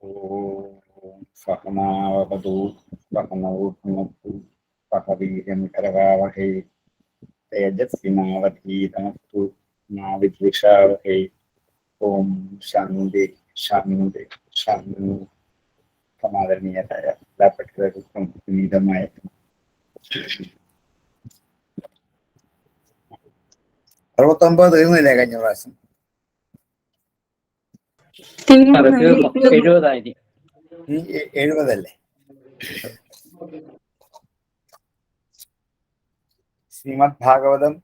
ഓം സഹനാവതു സഹനൗ ഭുനക്തു സഹ വീര്യം കരവാവഹൈ തേജസ്വിനാവധീതമസ്തു മാ വിദ്വിഷാവഹൈ. ഓം ശാന്തി ശാന്തി ശാന്തി. സമാദരണീയരായ എല്ലാപ്പെട്ടവർക്കും വിനീതമായ 69 തീർന്നില്ലേ കഴിഞ്ഞ പ്രാവശ്യം? തീർന്നു. 70 അല്ലേ? ശ്രീമദ് ഭാഗവതം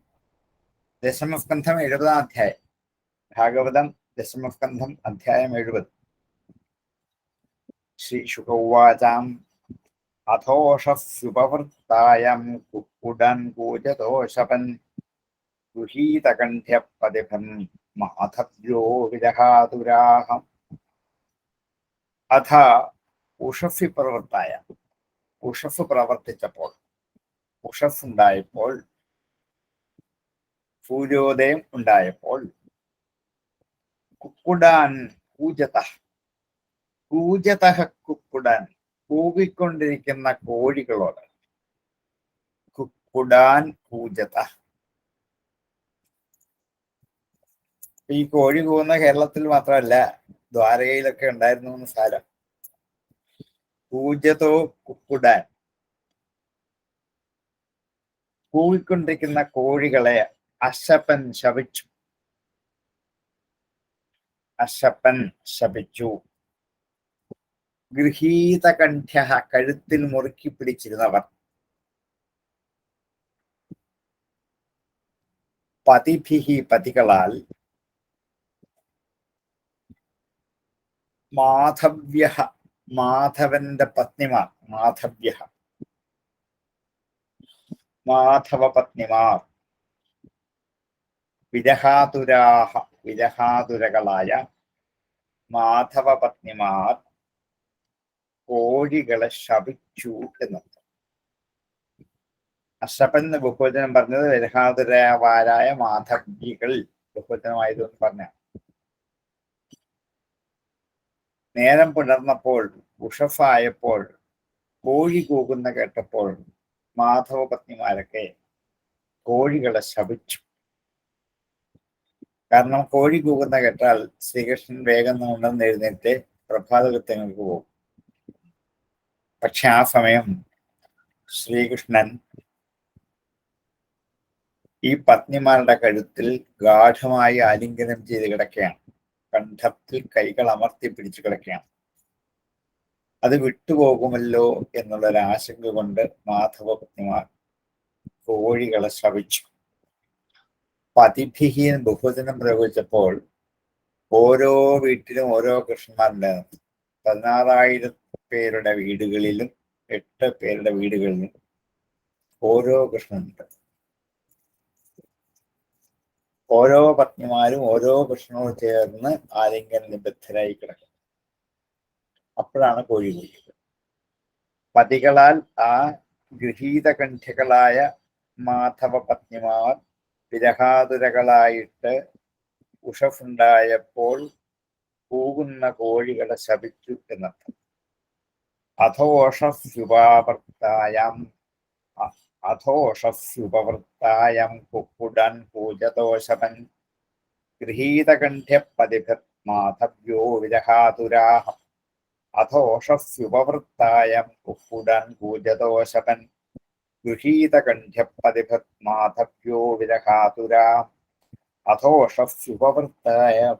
ദശമസ്കന്ധം 70-ാം അധ്യായം. ഭാഗവതം ദശമസ്കന്ധം അധ്യായം 70. ശ്രീ ശുക ഉവാചാം അഥോഷസ്യുപവൃത്തായം കുക്കുടൻ കൂജദോഷപൻ ഗൃഹീതകണ്ഠ്യപതിഭം മാധവ്യോ വിരഹാതുരാഹം. അഥ ഉഷഫി പ്രവൃത്തായ, ഉഷഫ് പ്രവർത്തിച്ചപ്പോൾ, ഉഷഫ് ഉണ്ടായപ്പോൾ, സൂര്യോദയം ഉണ്ടായപ്പോൾ, കുക്കുടാൻ കൂജത, കൂജത കുക്കുടാൻ കൂകിക്കൊണ്ടിരിക്കുന്ന കോഴികളോട്, കുക്കുടാൻ കൂജത. ഈ കോഴി കൂവുന്ന കേരളത്തിൽ മാത്രമല്ല, ദ്വാരകയിലൊക്കെ ഉണ്ടായിരുന്നു എന്ന് സാരം. കൂജതോ കുക്കുടാൻ, കൂവിക്കൊണ്ടിരിക്കുന്ന കോഴികളെ അശപ്പൻ ശപിച്ചു. അശപ്പൻ ശപിച്ചു. ഗൃഹീതകണ്ഠ്യ, കഴുത്തിൽ മുറുക്കി പിടിച്ചിരുന്നവർ. പതിഭിഹി, പതികളാൽ. മാധവ്യ, മാധവന്റെ പത്നിമാർ. മാധവ്യ, മാധവ പത്നിമാർ. വിരഹാതുരാഹ, വിരഹാതുരകളായ മാധവ പത്നിമാർ കോഴികളെ ശപിച്ചു എന്നർത്ഥം. അശപൻ എന്ന് ബഹുവചനം പറഞ്ഞത് വിരഹാതുരവാരായ മാധവ്യികൾ ബഹുവചനമായതെന്ന് പറഞ്ഞ. നേരം പുലർന്നപ്പോൾ, ഉഷഫായപ്പോൾ, കോഴി കൂകുന്ന കേട്ടപ്പോൾ മാധവ പത്നിമാരൊക്കെ കോഴികളെ ശപിച്ചു. കാരണം കോഴി കൂകുന്ന കേട്ടാൽ ശ്രീകൃഷ്ണൻ വേഗം ഉണ്ടെന്ന് എഴുന്നേറ്റ് പ്രഭാതകൃത്യങ്ങൾക്ക് പോകും. പക്ഷെ ആ സമയം ശ്രീകൃഷ്ണൻ ഈ പത്നിമാരുടെ കഴുത്തിൽ ഗാഠമായി ആലിംഗനം ചെയ്ത് കിടക്കുകയാണ്. കണ്ഠത്തിൽ കൈകൾ അമർത്തി പിടിച്ചു കിടക്കുകയാണ്. അത് വിട്ടുപോകുമല്ലോ എന്നുള്ളൊരാശങ്ക കൊണ്ട് മാധവ പത്നിമാർ കോഴികളെ ശപിച്ചു. പതിഭിഹി ബഹുവചനം പ്രയോഗിച്ചപ്പോൾ ഓരോ വീട്ടിലും ഓരോ കൃഷ്ണന്മാരുണ്ടായിരുന്നു. 16,000 പേരുടെ വീടുകളിലും 8 പേരുടെ വീടുകളിലും ഓരോ കൃഷ്ണനുണ്ട്. ഓരോ പത്നിമാരും ഓരോ കൃഷ്ണനോട് ചേർന്ന് ആലിംഗന നിബദ്ധരായി കിടക്കും. അപ്പോഴാണ് കോഴി കൂകിയത്. പതികളാൽ ആ ഗൃഹീതകണ്ഠ്യകളായ മാധവ പത്നിമാർ വിരഹാതുരകളായിട്ട് ഉഷഫുണ്ടായപ്പോൾ കൂകുന്ന കോഴികളെ ശപിച്ചു എന്നർത്ഥം. അഥോഷസ്യുപവൃത്തായം, അഥോഷസ്യുപവൃത്തായം കുക്കുടൻ കൂജദോഷപൻ ഗൃഹീതകണ്ഠ്യപതിഭത് മാധവ്യോ വിരഹാതുരാഹം. അഥോഷസ്യുപവൃത്തായം കുക്കുടൻ കൂജദോഷപൻ ഗൃഹീതകണ്ഠ്യപതിഭത് മാധവ്യോ വിരഹാതുരാഹം. അഥോഷസ്യുപവൃത്തായം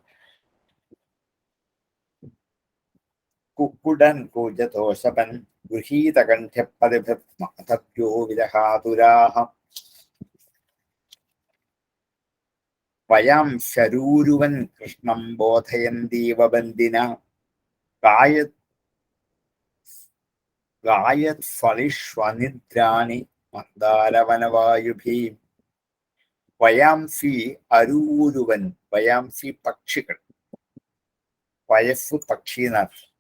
കുക്കുടൻ കൂജദോഷപൻ ഗൃഹീതകണ്ഠ്യപതിഭത് മാധവ്യോ വിരഹാതുരാഹം. വയം ശരൂരുവൻ കൃഷ്ണം ബോധയന്തീവ ബന്ദിന ഗായത് ഫലിഷ്വനിദ്രാണി മന്ദാരവനവായുഭീം. വയാംസി അരൂരുവൻ, വയാംസി പക്ഷികൾ. വയഫ് പക്ഷി എന്നർത്ഥം.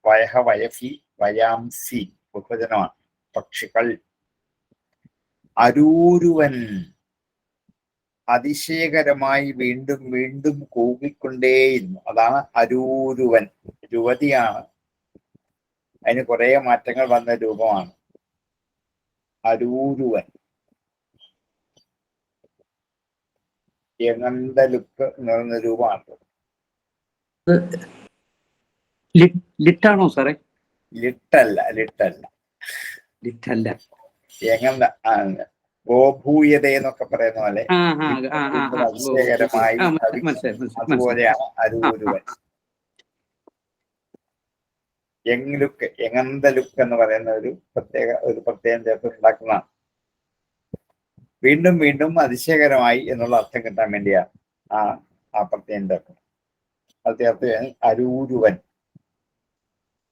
വയഹ വയഫി, വയാംസി ബഹുവചനമാണ്. പക്ഷികൾ. അരൂരുവൻ, അതിശയകരമായി വീണ്ടും വീണ്ടും കൂകിക്കൊണ്ടേയിരുന്നു. അതാണ് അരൂരുവൻ. രുവതിയാണ്. അതിന് കുറെ മാറ്റങ്ങൾ വന്ന രൂപമാണ് അരൂരുവൻ. യങ്ങന്തലുക്ക് എന്ന് പറയുന്ന രൂപമാണ്. ലിറ്റാണോ സാറേ? ലിട്ടല്ല. ലിറ്റല്ല. യങ്ങന്ത ഗോഭൂയത എന്നൊക്കെ പറയുന്ന പോലെ അതിശയകരമായി അതുപോലെയാണ് അരൂരുവൻ. യങ്ങന്ത ലുക്ക് എന്ന് പറയുന്ന ഒരു പ്രത്യേകം ചേർത്ത് ഉണ്ടാക്കുന്നതാണ്. വീണ്ടും വീണ്ടും അതിശയകരമായി എന്നുള്ള അർത്ഥം കിട്ടാൻ വേണ്ടിയാണ് ആ പ്രത്യേകം ചേർക്കുന്നത്. അത് ചേർത്ത് അരൂരുവൻ.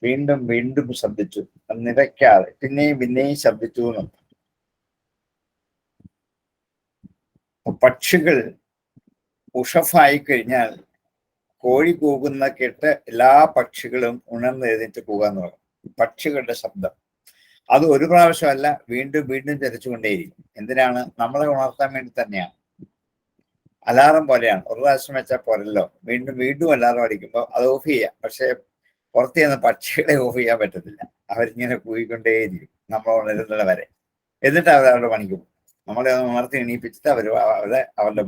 വീണ്ടും വീണ്ടും ശബ്ദിച്ചു, നിരക്കാതെ പിന്നെയും ശബ്ദിച്ചു എന്നും. പക്ഷികൾ ഉഷഫായി കഴിഞ്ഞാൽ കോഴി കൂകുന്ന കേട്ട് എല്ലാ പക്ഷികളും ഉണർന്നെഴുന്നേറ്റ് പോകാന്ന് പറയും. പക്ഷികളുടെ ശബ്ദം അത് ഒരു പ്രാവശ്യമല്ല, വീണ്ടും വീണ്ടും ചലിച്ചുകൊണ്ടേയിരിക്കും. എന്തിനാണ്? നമ്മളെ ഉണർത്താൻ വേണ്ടി തന്നെയാണ്. അലാറം പോലെയാണ്. ഒരു പ്രാവശ്യം വെച്ചാൽ പോരല്ലോ, വീണ്ടും വീണ്ടും അലാറം അടിക്കുമ്പോൾ അത് ഓഫ് ചെയ്യാം. പക്ഷെ പുറത്ത് ചെന്ന് പക്ഷികളെ ഓഫ് ചെയ്യാൻ പറ്റത്തില്ല. അവരിങ്ങനെ കൂയിക്കൊണ്ടേയിരിക്കും നമ്മൾ ഉണരുന്നത് വരെ. എന്നിട്ട് അവരവരുടെ പണിക്ക് പോകും. നമ്മളെ ഒന്ന് ഉണർത്തി എണീപ്പിച്ചിട്ട് അവരുടെ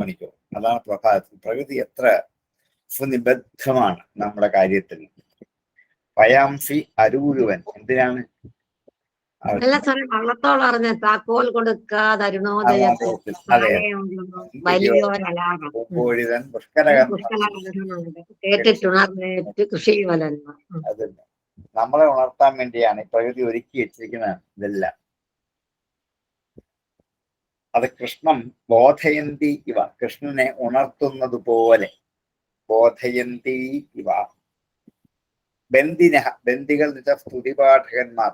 പണിക്ക് പോകും. അതാണ് പ്രഭാതത്തിൽ. പ്രകൃതി എത്ര സുനിബദ്ധമാണ് നമ്മുടെ കാര്യത്തിൽ. പയാംസി അരൂരുവൻ. എന്തിനാണ്? അല്ല സാറേ, വള്ളത്തോൾ അറിഞ്ഞ താക്കോൽ കൊടുക്കാതെ അരുണോദയത്തിൽ വലിയൊരലാപം കേട്ടിട്ടുണർന്നേറ്റ് കൃഷി വലന്മാർ. അത് നമ്മളെ ഉണർത്താൻ വേണ്ടിയാണ് പ്രകൃതി ഒരുക്കി വെച്ചിരിക്കുന്ന ഇതെല്ലാം. അത് കൃഷ്ണൻ ബോധയന്തി ഇവ, കൃഷ്ണനെ ഉണർത്തുന്നത് പോലെ. ബോധയന്തി ഇവ ബന്ദിനഹ, ബന്ദികൾ എന്ന് വെച്ചാൽ സ്തുതിപാഠകന്മാർ.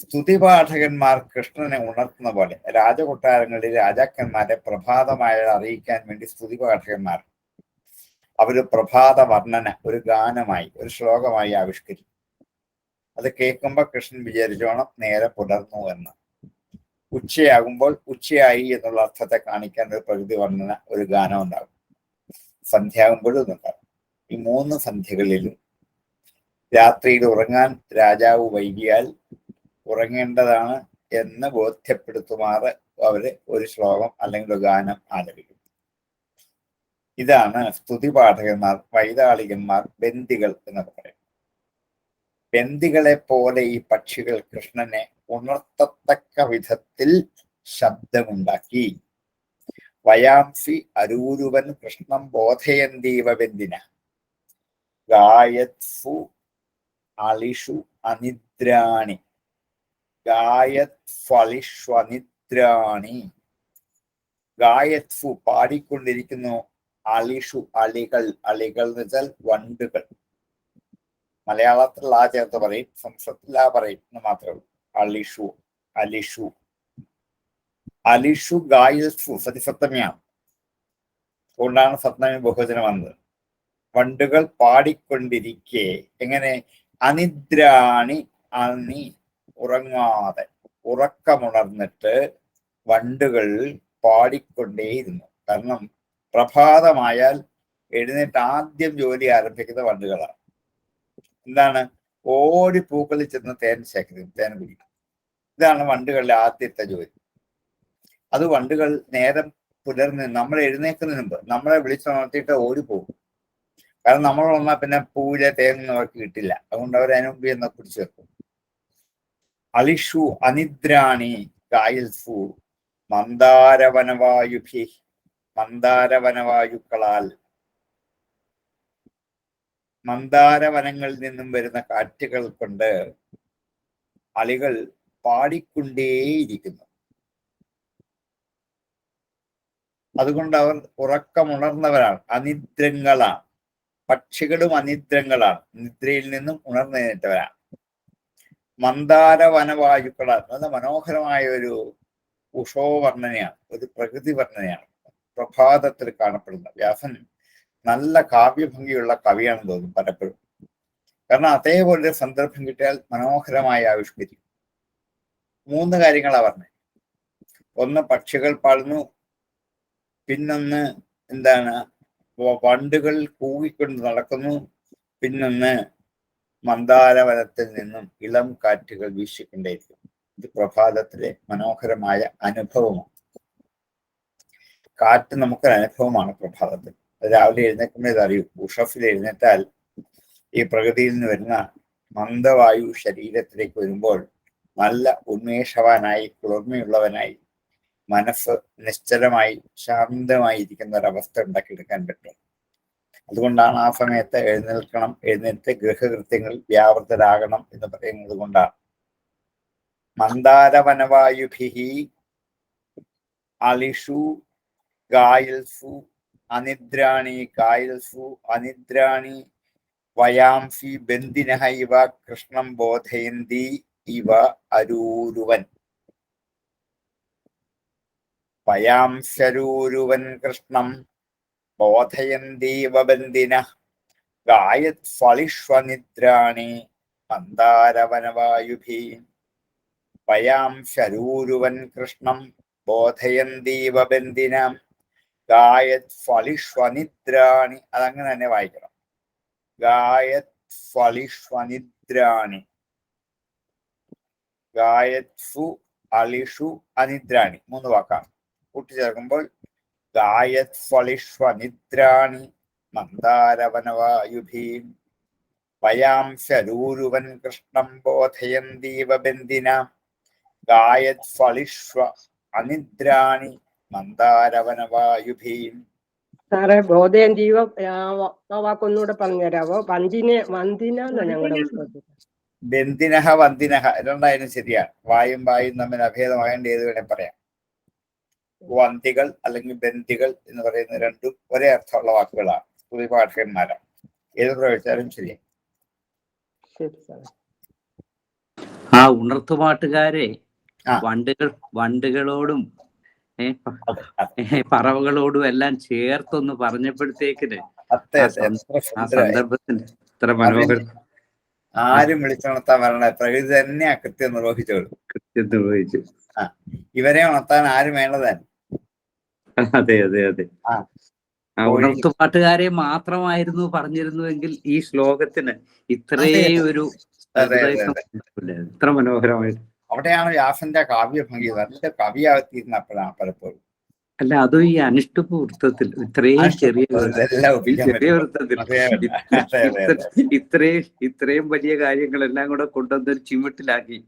സ്തുതിപാഠകന്മാർ കൃഷ്ണനെ ഉണർത്തുന്ന പോലെ രാജകൊട്ടാരങ്ങളിൽ രാജാക്കന്മാരെ പ്രഭാതമായ അറിയിക്കാൻ വേണ്ടി സ്തുതിപാഠകന്മാർ അവര് പ്രഭാത വർണ്ണന ഒരു ഗാനമായി, ഒരു ശ്ലോകമായി ആവിഷ്കരിക്കും. അത് കേൾക്കുമ്പോൾ കൃഷ്ണൻ വിചാരിച്ചോണം നേരെ പുലർന്നു എന്ന്. ഉച്ചയാകുമ്പോൾ ഉച്ചയായി എന്നുള്ള അർത്ഥത്തെ കാണിക്കാൻ ഒരു പ്രകൃതി വർണ്ണന, ഒരു ഗാനം ഉണ്ടാകും. സന്ധ്യയാകുമ്പോഴും ഇതുണ്ടാകും. ഈ 3 സന്ധ്യകളിലും രാത്രിയിൽ ഉറങ്ങാൻ രാജാവ് വൈകിയാൽ ഉറങ്ങേണ്ടതാണ് എന്ന് ബോധ്യപ്പെടുത്തുമാറ് അവര് ഒരു ശ്ലോകം അല്ലെങ്കിൽ ഒരു ഗാനം ആലപിക്കും. ഇതാണ് സ്തുതിപാഠകന്മാർ, വൈതാളികന്മാർ, ബന്ദികൾ എന്നൊക്കെ പറയും. ബന്ദികളെ പോലെ ഈ പക്ഷികൾ കൃഷ്ണനെ ഉണർത്തത്തക്ക വിധത്തിൽ ശബ്ദമുണ്ടാക്കി. വയാംസി അരൂരുവൻ കൃഷ്ണം ബോധയന്തീവ ബന്ദിന ഗായത്സു അളിഷു അനിദ്രാണി. ഗായത്ഫളിഷ്വനിദ്രാണി. ഗായത്ഫു പാടിക്കൊണ്ടിരിക്കുന്നു. അളിഷു അളികൾ. അളികൾ എന്ന് വെച്ചാൽ വണ്ടുകൾ. മലയാളത്തിൽ ആ ചേർത്ത് പറയും, സംസ്കൃതത്തിൽ ആ പറയും എന്ന് മാത്രമേ ഉള്ളൂ. അളിഷു, അലിഷു. അലിഷു ഗായത്ഫു സതിസപ്തമിയാണ്. അതുകൊണ്ടാണ് സപ്തമി ബഹുവചനം വന്നത്. വണ്ടുകൾ പാടിക്കൊണ്ടിരിക്കെ എങ്ങനെ? അനിദ്രാണി, ഉറങ്ങാതെ ഉറക്കമുണർന്നിട്ട് വണ്ടുകൾ പാടിക്കൊണ്ടേയിരുന്നു. കാരണം പ്രഭാതമായാൽ എഴുന്നേറ്റ് ആദ്യം ജോലി ആരംഭിക്കുന്ന വണ്ടുകളാണ്. എന്താണ്? ഓടി പൂക്കളിൽ ചെന്ന് തേൻ ശേഖരിക്കും, തേൻ കുടിക്കും. ഇതാണ് വണ്ടുകളുടെ ആദ്യത്തെ ജോലി. അത് വണ്ടുകൾ നേരം പുലർന്ന് നമ്മൾ എഴുന്നേൽക്കുന്നതിന് മുമ്പ് നമ്മളെ വിളിച്ചുണർത്തിയിട്ട് ഓടിപ്പോകും. കാരണം നമ്മൾ വന്നാൽ പിന്നെ പൂവിലെ തേനൊന്നും അവർക്ക് കിട്ടില്ല. അതുകൊണ്ട് അവർ അതിനുമ്പ് എന്ന് കുടിച്ചു വെക്കും. അളിഷു അനിദ്രാണി ഗായൽഫു മന്ദാരവനവായുഭി. മന്ദാരവനവായുക്കളാൽ, മന്ദാരവനങ്ങളിൽ നിന്നും വരുന്ന കാറ്റുകൾ കൊണ്ട് അളികൾ പാടിക്കൊണ്ടേയിരിക്കുന്നു. അതുകൊണ്ട് അവർ ഉറക്കമുണർന്നവരാണ്, അനിദ്രങ്ങളാണ്. പക്ഷികളും അനിദ്രങ്ങളാണ്, നിദ്രയിൽ നിന്നും ഉണർന്നെഴുന്നേറ്റവരാണ്. മന്ദാരവനവായുക്കളാൽ നല്ല മനോഹരമായ ഒരു ഉഷോവർണ്ണനയാണ്, ഒരു പ്രകൃതി വർണ്ണനയാണ് പ്രഭാതത്തിൽ കാണപ്പെടുന്ന. വ്യാസൻ നല്ല കാവ്യഭംഗിയുള്ള കവിയാണെന്ന് തോന്നും പലപ്പോഴും. കാരണം അതേപോലെ സന്ദർഭം കിട്ടിയാൽ മനോഹരമായി ആവിഷ്കരിക്കും. 3 കാര്യങ്ങളാണ് പറഞ്ഞത്. ഒന്ന് പക്ഷികൾ പാടുന്നു, പിന്നൊന്ന് എന്താണ്, വണ്ടുകൾ കൂവിക്കൊണ്ട് നടക്കുന്നു. പിന്നൊന്ന് മന്ദാരവനത്തിൽ നിന്നും ഇളം കാറ്റുകൾ വീശിക്കൊണ്ടേയിരിക്കും. ഇത് പ്രഭാതത്തിലെ മനോഹരമായ അനുഭവമാണ്. കാറ്റ് നമുക്കൊരു അനുഭവമാണ് പ്രഭാതത്തിൽ. രാവിലെ എഴുന്നേൽക്കുമ്പോൾ അറിയൂ. ഉഷഫിൽ എഴുന്നേറ്റാൽ ഈ പ്രകൃതിയിൽ നിന്ന് വരുന്ന മന്ദവായു ശരീരത്തിലേക്ക് വരുമ്പോൾ നല്ല ഉന്മേഷവാനായി, കുളിർമയുള്ളവനായി, മനസ്സ് നിശ്ചലമായി ശാന്തമായി ഇരിക്കുന്ന ഒരവസ്ഥ ഉണ്ടാക്കിയെടുക്കാൻ പറ്റും. അതുകൊണ്ടാണ് ആ സമയത്ത് എഴുന്നേൽക്കണം, എഴുന്നേറ്റ് ഗൃഹകൃത്യങ്ങൾ വ്യാപൃതരാകണം എന്ന് പറയുന്നത് കൊണ്ടാണ്. മന്ദാരവനവായുഭിഹി അലിഷു ഗായൽസു അനിദ്രാണി ഗായൽസു അനിദ്രാണി വയാംസി ബന്ദിനഃ ഇവ കൃഷ്ണം ബോധയന്തി ഇവ അരൂരുവൻ. വയാംശരൂരുവൻ കൃഷ്ണം ബോധയന്തീവ ബന്ദിനഃ ഗായത് ഫളിഷ്വനിദ്രാണി മന്ദാരവനവായുഭി. വയാംശരൂരുവൻ കൃഷ്ണം ബോധയന്തീവ ബന്ദിനം ഗായത് ഫളിഷ്വനിദ്രാണി. അതങ്ങനെ തന്നെ വായിക്കണം. ഗായത് ഫളിഷ്വനിദ്രാണി, ഗായത്സു അലിഷു അനിദ്രാണി, 3 വാക്കാണ്. കൂട്ടിച്ചേർക്കുമ്പോൾ ഗായത് ഫളിഷ്വനിദ്രാണി മന്ദാരവനവായുഭീം. വയാംശരൂരുവൻ കൃഷ്ണം ബോധയന്തീവ ബന്ദിനാം ഗായത് ഫളിഷ്വ അനിദ്രാണി മന്ദാരവനവായുഭീം. സാറേ ബോധയന്തീവ വാക്കൊന്നുകൂടെ പറഞ്ഞുതരാവോ? വന്ദിന ഞങ്ങളുടെ പുസ്തകത്തിൽ. ബന്ദിനഹ വന്ദിനഹ രണ്ടായാലും ശരിയാണ്. വായും തമ്മിൽ അഭേദമാകേണ്ട ഏത് വേണേ പറയാം. വന്തികൾ അല്ലെങ്കിൽ ബന്ദികൾ എന്ന് പറയുന്ന രണ്ടും ഒരേ അർത്ഥമുള്ള വാക്കുകളാണ്. പുതിഭാഷകന്മാരാണ്. ഏത് പ്രയോഗിച്ചാലും ശരിയാണ്. ശരി സാറേ. ആ ഉണർത്തുപാട്ടുകാരെ വണ്ടുകളോടും പറവകളോടും എല്ലാം ചേർത്തൊന്ന് പറഞ്ഞപ്പോഴത്തേക്കിന് ആ സന്ദർഭത്തിന് ഇത്ര മനോഹരം. ആരും വിളിച്ചുണർത്താൻ വരണ പ്രകൃതി തന്നെ ആ കൃത്യം നിർവഹിച്ചു. ഇവരെ ഉണർത്താൻ ആരും വേണ്ടതാണ്. അതെ അതെ അതെ. ആ ഉണർത്തുപാട്ടുകാരെ മാത്രമായിരുന്നു പറഞ്ഞിരുന്നുവെങ്കിൽ ഈ ശ്ലോകത്തിന് ഇത്രയും ഒരു ഇത്ര മനോഹരമായിട്ട്. അവിടെയാണ് വ്യാസന്റെ കാവ്യഭംഗി. നല്ല കവിയാകത്തിരുന്ന അപ്പോഴാണ് പലപ്പോഴും. അല്ല, അതും ഈ അനുഷ്ടുപ്പ് വൃത്തത്തിൽ ഇത്രയും ചെറിയ വൃത്തത്തിൽ ഇത്രയും വലിയ കാര്യങ്ങളെല്ലാം കൂടെ കൊണ്ടുവന്നൊരു ചിമിട്ടിലാക്കി,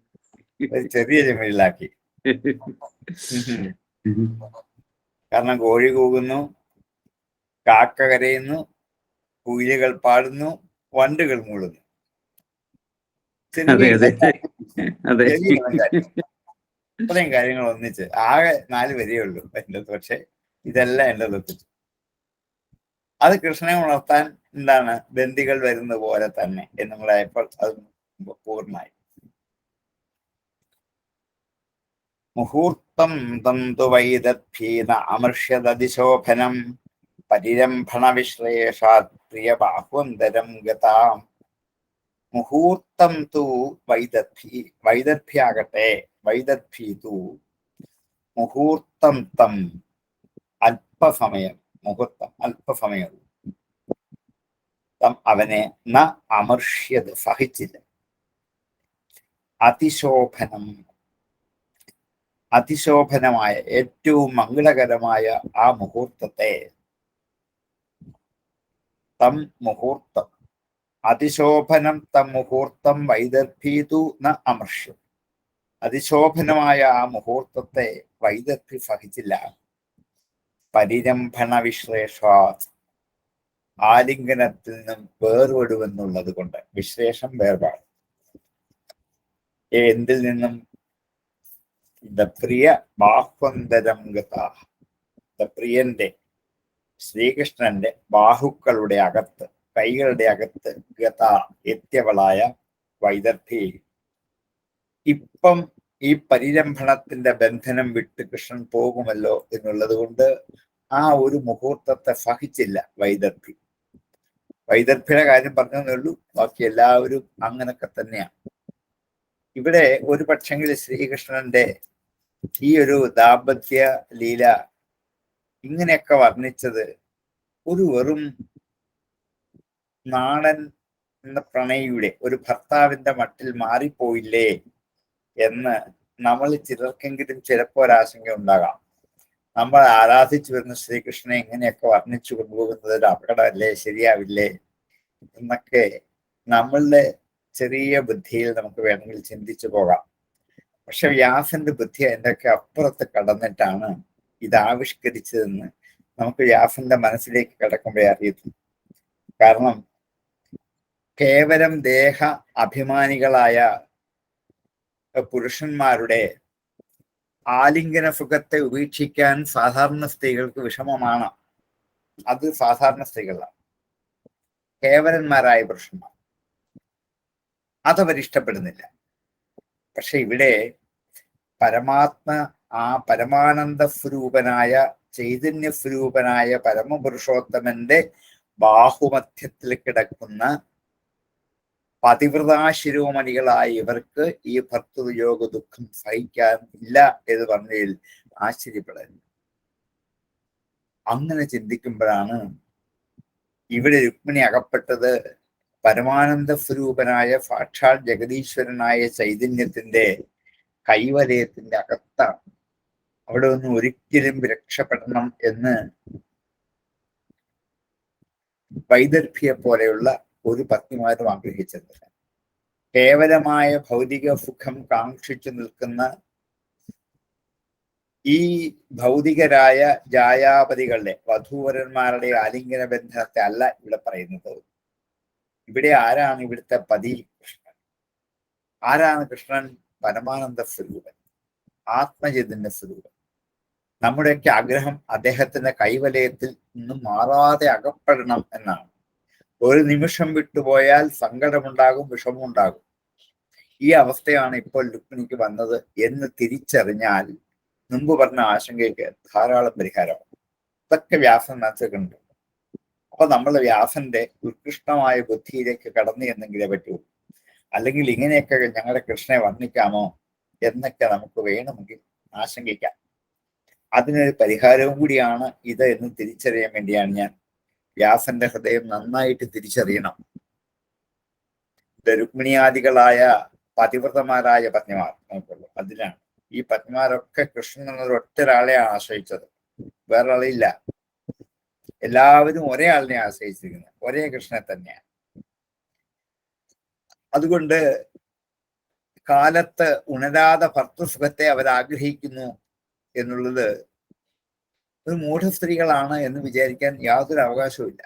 ചെറിയ ചിമിട്ടിലാക്കി. കാരണം കോഴി കൂകുന്നു, കാക്ക കരയുന്നു, കുയിലുകൾ പാടുന്നു, വണ്ടുകൾ മൂളുന്നു. ഇത്രയും കാര്യങ്ങൾ ഒന്നിച്ച് ആകെ 4 വരിയേ ഉള്ളൂ എൻ്റെ. പക്ഷെ ഇതെല്ലാം എൻ്റെ ഒപ്പിച്ചു. അത് കൃഷ്ണനെ ഉണർത്താൻ എന്താണ് ബന്ദികൾ വരുന്ന പോലെ തന്നെ എന്നുള്ളതായപ്പോൾ അത് പൂർണ്ണമായി. മുഹൂർത്തം തന്തു വൈദഭ്യേന അമർഷ്യദതിശോഭനം പരിരംഭണ വിശ്ലേഷാത് പ്രിയ ബാഹുവന്തരം ഗതാം. മുഹൂർത്തം തു വൈദഭ്യാകട്ടെ, വൈദഭ്യ തു മുഹൂർത്തം തം അല്പസമയം, മുഹൂർത്തം അല്പസമയം തം അവനെ ന അമർഷ്യത് സഹിച്ചില്ല. അതിശോഭനം, അതിശോഭനമായ ഏറ്റവും മംഗളകരമായ ആ മുഹൂർത്തത്തെ, തം മുഹൂർത്തം അതിശോഭനം തം മുഹൂർത്തം വൈദർഭീതു ന അമർഷ്യം. അതിശോഭനമായ ആ മുഹൂർത്തത്തെ വൈദർഭി സഹിച്ചില്ല. പരിരംഭണ വിശ്ലേഷാത്, ആലിംഗനത്തിൽ നിന്നും വേർപെടുവെന്നുള്ളത് കൊണ്ട്. വിശ്ലേഷം വേർപാട്. എന്തിൽ നിന്നും? പ്രിയ ബാഹ്വന്തരം ഗത. പ്രിയന്റെ, ശ്രീകൃഷ്ണന്റെ ബാഹുക്കളുടെ അകത്ത്, കൈകളുടെ അകത്ത് ഗത എത്തിയവളായ വൈദർഭി ഇപ്പം ഈ പരിരംഭണത്തിന്റെ ബന്ധനം വിട്ട് കൃഷ്ണൻ പോകുമല്ലോ എന്നുള്ളത് കൊണ്ട് ആ ഒരു മുഹൂർത്തത്തെ സഹിച്ചില്ല വൈദർഭി. വൈദർഭിയുടെ കാര്യം പറഞ്ഞതേ ഉള്ളൂ. ബാക്കി എല്ലാവരും അങ്ങനൊക്കെ തന്നെയാണ്. ഇവിടെ ഒരു പക്ഷെങ്കിൽ ശ്രീകൃഷ്ണന്റെ ഈ ഒരു ദാമ്പത്യ ലീല ഇങ്ങനെയൊക്കെ വർണ്ണിച്ചത് ഒരു വെറും നാടൻ എന്ന പ്രണയിയുടെ ഒരു ഭർത്താവിന്റെ മട്ടിൽ മാറിപ്പോയില്ലേ എന്ന് നമ്മൾ ചിലർക്കെങ്കിലും ചിലപ്പോൾ ഒരാശങ്ക ഉണ്ടാകാം. നമ്മൾ ആരാധിച്ചു വരുന്ന ശ്രീകൃഷ്ണനെ എങ്ങനെയൊക്കെ വർണ്ണിച്ചു കൊണ്ടുപോകുന്നത് ഒരു അപകടമല്ലേ, ശരിയാവില്ലേ എന്നൊക്കെ നമ്മളുടെ ചെറിയ ബുദ്ധിയിൽ നമുക്ക് വേണമെങ്കിൽ ചിന്തിച്ചു പോകാം. പക്ഷെ വ്യാസന്റെ ബുദ്ധി അതിൻ്റെയൊക്കെ അപ്പുറത്ത് കടന്നിട്ടാണ് ഇത് ആവിഷ്കരിച്ചതെന്ന് നമുക്ക് വ്യാസന്റെ മനസ്സിലേക്ക് കിടക്കുമ്പോഴേ അറിയത്തുള്ളൂ. കാരണം കേവലം ദേഹ അഭിമാനികളായ പുരുഷന്മാരുടെ ആലിംഗന സുഖത്തെ ഉപേക്ഷിക്കാൻ സാധാരണ സ്ത്രീകൾക്ക് വിഷമമാണ്. അത് സാധാരണ സ്ത്രീകളാണ്, കേവലന്മാരായ പുരുഷന്മാർ. അതവരിഷ്ടപ്പെടുന്നില്ല. പക്ഷെ ഇവിടെ പരമാനന്ദ സ്വരൂപനായ ചൈതന്യ സ്വരൂപനായ പരമപുരുഷോത്തമന്റെ ബാഹുമധ്യത്തിൽ കിടക്കുന്ന പതിവ്രതാ ശിരോമണികളായ ഇവർക്ക് ഈ ഭർത്തൃയോഗ ദുഃഖം സഹിക്കാൻ ഇല്ല എന്ന് പറഞ്ഞതിൽ ആശ്ചര്യപ്പെടുന്നു. അങ്ങനെ ചിന്തിക്കുമ്പോഴാണ് ഇവിടെ രുക്മിണി അകപ്പെട്ടത് പരമാനന്ദ സ്വരൂപനായ സാക്ഷാൽ ജഗദീശ്വരനായ ചൈതന്യത്തിന്റെ കൈവലയത്തിന്റെ അകത്താണ്. അവിടെ ഒന്നും ഒരിക്കലും രക്ഷപ്പെടണം എന്ന് വൈദർഭിയെ പോലെയുള്ള ഒരു പത്നിമാരും ആഗ്രഹിച്ചിരുന്നില്ല. കേവലമായ ഭൗതിക സുഖം കാക്ഷിച്ചു നിൽക്കുന്ന ഈ ഭൗതികരായ ജായാപതികളുടെ വധൂവരന്മാരുടെ ആലിംഗന ബന്ധനത്തെ അല്ല ഇവിടെ പറയുന്നത്. ഇവിടെ ആരാണ് ഇവിടുത്തെ പതി? കൃഷ്ണൻ. ആരാണ് കൃഷ്ണൻ? പരമാനന്ദ സ്വരൂപൻ, ആത്മചൈതന്യ സ്വരൂപൻ. നമ്മുടെയൊക്കെ ആഗ്രഹം അദ്ദേഹത്തിന്റെ കൈവലയത്തിൽ നിന്നും മാറാതെ അകപ്പെടണം എന്നാണ്. ഒരു നിമിഷം വിട്ടുപോയാൽ സങ്കടമുണ്ടാകും, വിഷമമുണ്ടാകും. ഈ അവസ്ഥയാണ് ഇപ്പോൾ രുക്മിണിക്ക് വന്നത് എന്ന് തിരിച്ചറിഞ്ഞാൽ മുമ്പ് പറഞ്ഞ ആശങ്കയ്ക്ക് ധാരാളം പരിഹാരമാണ്. ഇതൊക്കെ വ്യാസൻ മനസ്സിലുണ്ട്. അപ്പൊ നമ്മൾ വ്യാസന്റെ ഉത്കൃഷ്ടമായ ബുദ്ധിയിലേക്ക് കടന്നു എന്നെങ്കിലേ പറ്റൂ. അല്ലെങ്കിൽ ഇങ്ങനെയൊക്കെ ഞങ്ങളുടെ കൃഷ്ണനെ വർണ്ണിക്കാമോ എന്നൊക്കെ നമുക്ക് വേണമെങ്കിൽ ആശങ്കിക്കാം. അതിനൊരു പരിഹാരവും കൂടിയാണ് ഇത് എന്ന് തിരിച്ചറിയാൻ വേണ്ടിയാണ് ഞാൻ വ്യാസന്റെ ഹൃദയം നന്നായിട്ട് തിരിച്ചറിയണം. ഇത് രുക്മിണിയാദികളായ പതിവ്രതമാരായ പത്നിമാർ നമുക്കുള്ളൂ. അതിനാണ് ഈ പത്നിമാരൊക്കെ കൃഷ്ണൻ എന്നൊരു ഒറ്റ ഒരാളെയാണ് ആശ്രയിച്ചത്, വേറെ ആളില്ല. എല്ലാവരും ഒരേ ആളിനെ ആശ്രയിച്ചിരിക്കുന്നത്, ഒരേ കൃഷ്ണനെ തന്നെയാണ്. അതുകൊണ്ട് കാലത്ത് ഉണരാതെ ഭർത്തൃസുഖത്തെ അവരാഗ്രഹിക്കുന്നു എന്നുള്ളത് ഒരു മൂഢസ്ത്രീകളാണ് എന്ന് വിചാരിക്കാൻ യാതൊരു അവകാശവുമില്ല.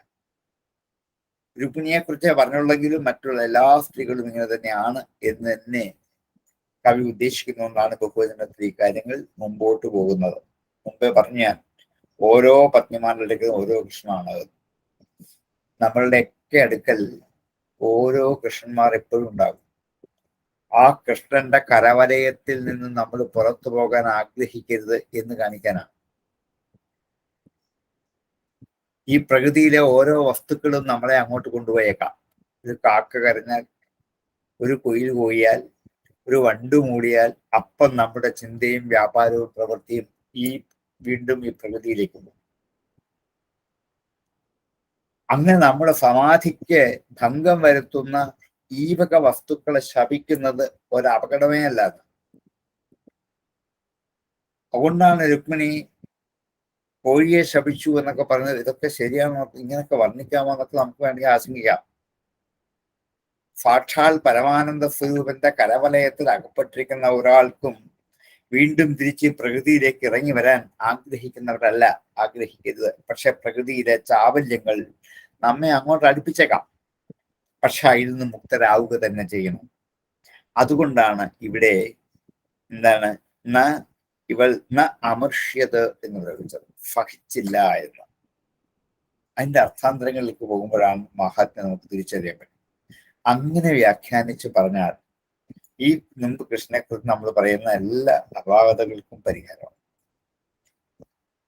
രുക്മിണിയെ കുറിച്ച് പറഞ്ഞുള്ളെങ്കിലും മറ്റുള്ള എല്ലാ സ്ത്രീകളും ഇങ്ങനെ തന്നെയാണ് എന്ന് തന്നെ കവി ഉദ്ദേശിക്കുന്നതുകൊണ്ടാണ് ബഹുവചനത്തിൽ ഈ കാര്യങ്ങൾ മുമ്പോട്ട് പോകുന്നത്. മുമ്പേ പറഞ്ഞു ഞാൻ, ഓരോ പത്നിമാരുടെ അടുക്കൽ ഓരോ കൃഷ്ണനാണ്. നമ്മളുടെയൊക്കെ അടുക്കൽ ഓരോ കൃഷ്ണന്മാർ എപ്പോഴും ഉണ്ടാകും. ആ കൃഷ്ണന്റെ കരവലയത്തിൽ നിന്ന് നമ്മൾ പുറത്തു പോകാൻ ആഗ്രഹിക്കരുത് എന്ന് കാണിക്കാനാണ്. ഈ പ്രകൃതിയിലെ ഓരോ വസ്തുക്കളും നമ്മളെ അങ്ങോട്ട് കൊണ്ടുപോയേക്കാം. ഒരു കാക്ക കരഞ്ഞാൽ, ഒരു കുയിൽ കൂയിയാൽ, ഒരു വണ്ടു മൂടിയാൽ അപ്പം നമ്മുടെ ചിന്തയും വ്യാപാരവും പ്രവൃത്തിയും വീണ്ടും ഈ പ്രകൃതിയിലേക്ക് പോകും. അങ്ങനെ നമ്മുടെ സമാധിക്ക് ഭംഗം വരുത്തുന്ന ഈ വക വസ്തുക്കളെ ശപിക്കുന്നത് ഒരപകടമേ അല്ലാതെ. അതുകൊണ്ടാണ് രുക്മിണി കോഴിയെ ശപിച്ചു എന്നൊക്കെ പറഞ്ഞത്. ഇതൊക്കെ ശരിയാണോ, ഇങ്ങനൊക്കെ വർണ്ണിക്കാമോ എന്നൊക്കെ നമുക്ക് വേണമെങ്കിൽ ആശങ്കിക്കാം. സാക്ഷാൽ പരമാനന്ദ സ്വരൂപന്റെ കരവലയത്തിൽ അകപ്പെട്ടിരിക്കുന്ന ഒരാൾക്കും വീണ്ടും തിരിച്ച് പ്രകൃതിയിലേക്ക് ഇറങ്ങി വരാൻ ആഗ്രഹിക്കുന്നവരല്ല ആഗ്രഹിക്കരുത്. പക്ഷെ പ്രകൃതിയിലെ ചാവല്യങ്ങൾ നമ്മെ അങ്ങോട്ട് അടുപ്പിച്ചേക്കാം. പക്ഷെ അതിൽ നിന്ന് മുക്തരാവുക തന്നെ ചെയ്യണം. അതുകൊണ്ടാണ് ഇവിടെ എന്താണ് ഇവൾ അമർഷ്യത് എന്ന് പ്രയോഗിച്ചത്, സഹിച്ചില്ല എന്ന്. അതിന്റെ അർത്ഥാന്തരങ്ങളിലേക്ക് പോകുമ്പോഴാണ് മഹാത്മ്യം നമുക്ക് തിരിച്ചറിയാൻ പറ്റും. അങ്ങനെ വ്യാഖ്യാനിച്ച് പറഞ്ഞാൽ ഈ മുമ്പ് കൃഷ്ണനെക്കുറിച്ച് നമ്മൾ പറയുന്ന എല്ലാ അപാകതകൾക്കും പരിഹാരമാണ്.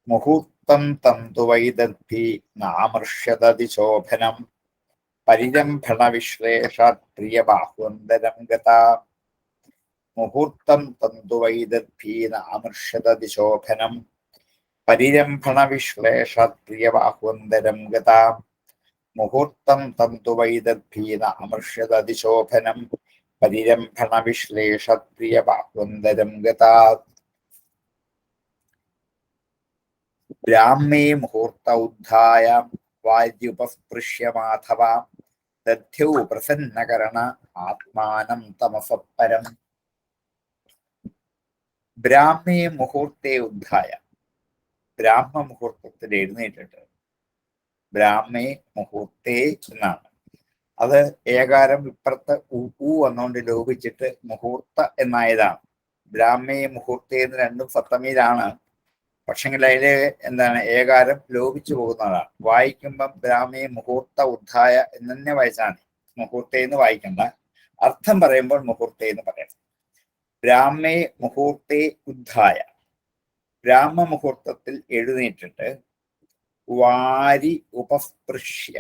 മുഹൂർത്തം തന്തു വൈദഗ്ധി നാമർഷ്യതതി ശോഭനം പരിരംഭണ വിശ്ലേഷാത് പ്രിയ ബാഹുവന്തരം ഗത. മുഹൂർത്തം തന്തു വൈദഗ്ധി നാമർഷ്യതതി ശോഭനം പരിരംഭണ വിശ്ലേഷ പ്രിയബാഹുവന്തരം ഗതാം മുഹൂർത്തം തന്തുവൈദർഭീന അമർഷ്യതതിശോഭനം പരിരംഭണ വിശ്ലേഷ പ്രിയബാഹുവന്തരം ഗതാ ബ്രാഹ്മേ മുഹൂർത്ത ഉദ്ധായ വാര്യുപസ്പൃശ്യ മാധവാം ദധ്യൗ പ്രസന്നകരണ ആത്മാനം തമസപരം. ബ്രാഹ്മേ മുഹൂർത്തേ ഉദ്ധായ, ബ്രാഹ്മ മുഹൂർത്തത്തിൽ എഴുന്നേറ്റിട്ട്, ബ്രാഹ്മേ മുഹൂർത്തേ എന്നാണ് അത്. ഏകാരം ഇപ്പുറത്ത് ഊ വന്നുകൊണ്ട് ലോപിച്ചിട്ട് മുഹൂർത്ത എന്നായതാണ്. ബ്രാഹ്മേ മുഹൂർത്തേ എന്ന് രണ്ടും സപ്തമിയിലാണ്. പക്ഷെങ്കിൽ അതില് എന്താണ് ഏകാരം ലോപിച്ചു പോകുന്നതാണ്. വായിക്കുമ്പം ബ്രാഹ്മേ മുഹൂർത്ത ഉദ്ധായ എന്ന് തന്നെ വായിച്ചാണ്. മുഹൂർത്തേ എന്ന് വായിക്കണ്ട, അർത്ഥം പറയുമ്പോൾ മുഹൂർത്തേ എന്ന് പറയണം. ബ്രാഹ്മേ മുഹൂർത്തേ ഉദ്ധായ, ബ്രാഹ്മ മുഹൂർത്തത്തിൽ എഴുന്നേറ്റിട്ട്, വാരി ഉപസ്പൃശ്യ,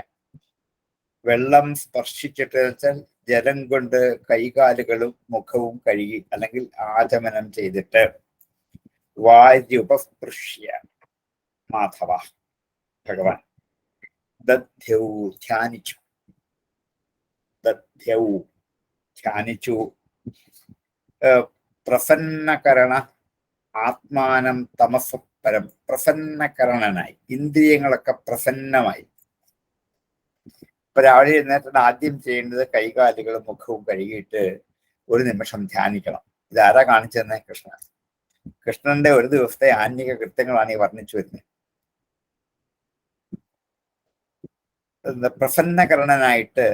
വെള്ളം സ്പർശിച്ചിട്ട് വെച്ചാൽ ജലം കൊണ്ട് കൈകാലുകളും മുഖവും കഴുകി അല്ലെങ്കിൽ ആചമനം ചെയ്തിട്ട്, വാര്യുപസ്പൃശ്യ മാധവ ഭഗവാൻ ദധ്യൗ ധ്യാനിച്ചു, ദധ്യൗ ധ്യാനിച്ചു, പ്രസന്നകരണ ആത്മാനം തമസപരം, പ്രസന്നകരണനായി, ഇന്ദ്രിയങ്ങളൊക്കെ പ്രസന്നമായി. ഇപ്പൊ രാവിലെ എഴുന്നേറ്റ് ആദ്യം ചെയ്യേണ്ടത് കൈകാലുകളും മുഖവും കഴുകിയിട്ട് ഒരു നിമിഷം ധ്യാനിക്കണം. ഇതാരാ കാണിച്ചെന്നേ? കൃഷ്ണൻ. കൃഷ്ണന്റെ ഒരു ദിവസത്തെ ആത്മീക കൃത്യങ്ങളാണ് ഈ വർണ്ണിച്ചു വരുന്നത്. പ്രസന്നകരണനായിട്ട്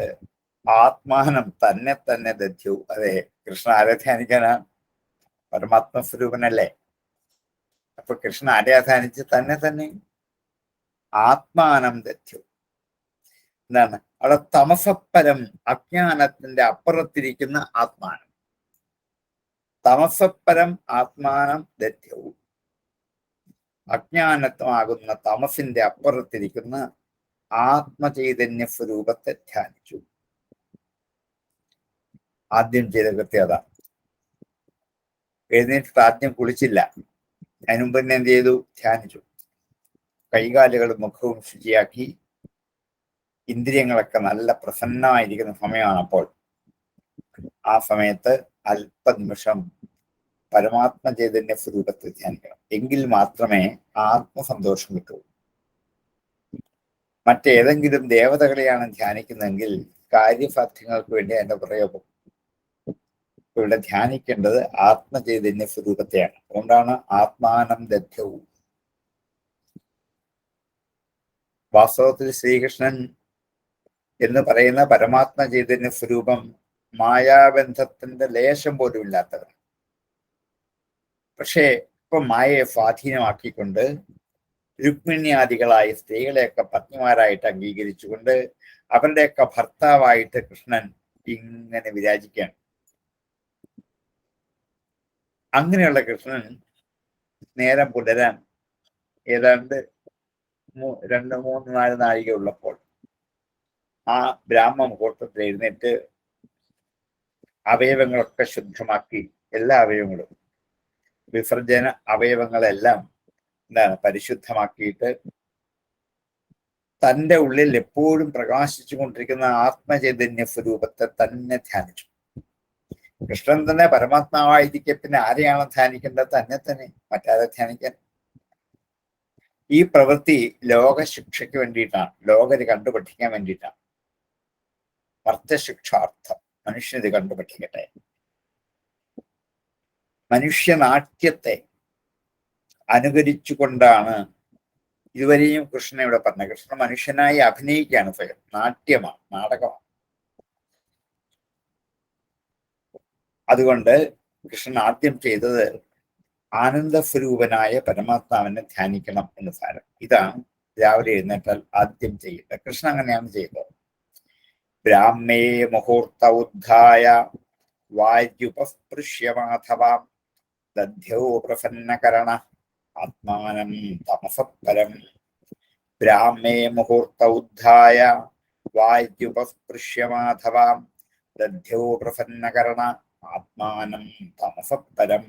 ആത്മാനം തന്നെ തന്നെ ദധ്യു. അതെ, കൃഷ്ണൻ ആരെ ധ്യാനിക്കാനാണ്? പരമാത്മസ്വരൂപനല്ലേ. അപ്പൊ കൃഷ്ണൻ ആരെ ധ്യാനിച്ച് തന്നെ തന്നെ ആത്മാനം ദധ്യു. എന്താണ് അവിടെ? തമസപ്പരം, അജ്ഞാനത്തിന്റെ അപ്പുറത്തിരിക്കുന്ന ആത്മാനം. തമസപ്പരം ആത്മാനം ദധ്യവും, അജ്ഞാനത്വമാകുന്ന തമസിന്റെ അപ്പുറത്തിരിക്കുന്ന ആത്മചൈതന്യ സ്വരൂപത്തെ ധ്യാനിച്ചു. ആദ്യം ചെയ്ത കൃത്യത. എഴുന്നേറ്റിട്ട് ആദ്യം കുളിച്ചില്ല, അതിനു മുമ്പ് തന്നെ എന്ത് ചെയ്തു? ധ്യാനിച്ചു. കൈകാലുകളും മുഖവും ശുചിയാക്കി, ഇന്ദ്രിയങ്ങളൊക്കെ നല്ല പ്രസന്നമായിരിക്കുന്ന സമയമാണ്. അപ്പോൾ ആ സമയത്ത് അല്പനിമിഷം പരമാത്മ ചൈതന്യ സ്വരൂപത്തെ ധ്യാനിക്കണം. എങ്കിൽ മാത്രമേ ആത്മസന്തോഷം കിട്ടൂ. മറ്റേതെങ്കിലും ദേവതകളെയാണ് ധ്യാനിക്കുന്നതെങ്കിൽ കാര്യസാധ്യങ്ങൾക്ക് വേണ്ടി അതിന്റെ പ്രയോഗം. ഇവിടെ ധ്യാനിക്കേണ്ടത് ആത്മചൈതന്യ സ്വരൂപത്തെയാണ്. അതുകൊണ്ടാണ് ആത്മാനം ദധ്യവും. വാസ്തവത്തിൽ ശ്രീകൃഷ്ണൻ എന്ന് പറയുന്ന പരമാത്മ ചൈതന്യ സ്വരൂപം മായാബന്ധത്തിന്റെ ലേശം പോലും ഇല്ലാത്തവർ. പക്ഷേ ഇപ്പൊ മായയെ സ്വാധീനമാക്കിക്കൊണ്ട് രുക്മിണ്യാദികളായ സ്ത്രീകളെയൊക്കെ പത്നിമാരായിട്ട് അംഗീകരിച്ചുകൊണ്ട് അവരുടെയൊക്കെ ഭർത്താവായിട്ട് കൃഷ്ണൻ ഇങ്ങനെ വിരാജിക്കുകയാണ്. അങ്ങനെയുള്ള കൃഷ്ണൻ നേരം പുലരാൻ ഏതാണ്ട് 2-3-4 നാഴിക ഉള്ളപ്പോൾ ആ ബ്രാഹ്മ മുഹൂർത്തത്തിൽ എഴുന്നേറ്റ് അവയവങ്ങളൊക്കെ ശുദ്ധമാക്കി, എല്ലാ അവയവങ്ങളും വിസർജന അവയവങ്ങളെല്ലാം എന്താണ് പരിശുദ്ധമാക്കിയിട്ട് തൻ്റെ ഉള്ളിൽ എപ്പോഴും പ്രകാശിച്ചു കൊണ്ടിരിക്കുന്ന ആത്മചൈതന്യ സ്വരൂപത്തെ തന്നെ ധ്യാനിച്ചു. കൃഷ്ണൻ തന്നെ പരമാത്മാവായിരിക്കെ പിന്നെ ആരെയാണ് ധ്യാനിക്കേണ്ടത്? തന്നെ തന്നെ, മറ്റാരെ ധ്യാനിക്കാൻ? ഈ പ്രവൃത്തി ലോകശിക്ഷയ്ക്ക് വേണ്ടിയിട്ടാണ്, ലോകര് കണ്ടുപഠിക്കാൻ വേണ്ടിയിട്ടാണ്. അർത്ഥശിക്ഷാർത്ഥം, മനുഷ്യനിത് കണ്ടുപഠിക്കട്ടെ. മനുഷ്യനാട്യത്തെ അനുകരിച്ചുകൊണ്ടാണ് ഇതുവരെയും കൃഷ്ണൻ ഇവിടെ പറഞ്ഞത്. കൃഷ്ണൻ മനുഷ്യനായി അഭിനയിക്കുകയാണ് സ്വയം. നാട്യമാണ്, നാടകമാണ്. അതുകൊണ്ട് കൃഷ്ണൻ ആദ്യം ചെയ്തത് ആനന്ദസ്വരൂപനായ പരമാത്മാവിനെ ധ്യാനിക്കണം എന്ന് സാരം. ഇതാണ് രാവിലെ എഴുന്നേറ്റാൽ ആദ്യം ചെയ്യേണ്ടത്. കൃഷ്ണൻ അങ്ങനെയാണ് ചെയ്തത്. ബ്രാഹ്മേ മുഹൂർത്ത ഉദ്ധായ വാര്യുപസ്പൃശ്യ മാധവാം ദധ്യൗ പ്രസന്നകരണ ആത്മാനം തമസപരം. ബ്രാഹ്മേ മുഹൂർത്ത ഉദ്ധായ വാര്യുപസ്പൃശ്യ മാധവാം ദധ്യൗ പ്രസന്നകരണ ആത്മാനം തമസപരം.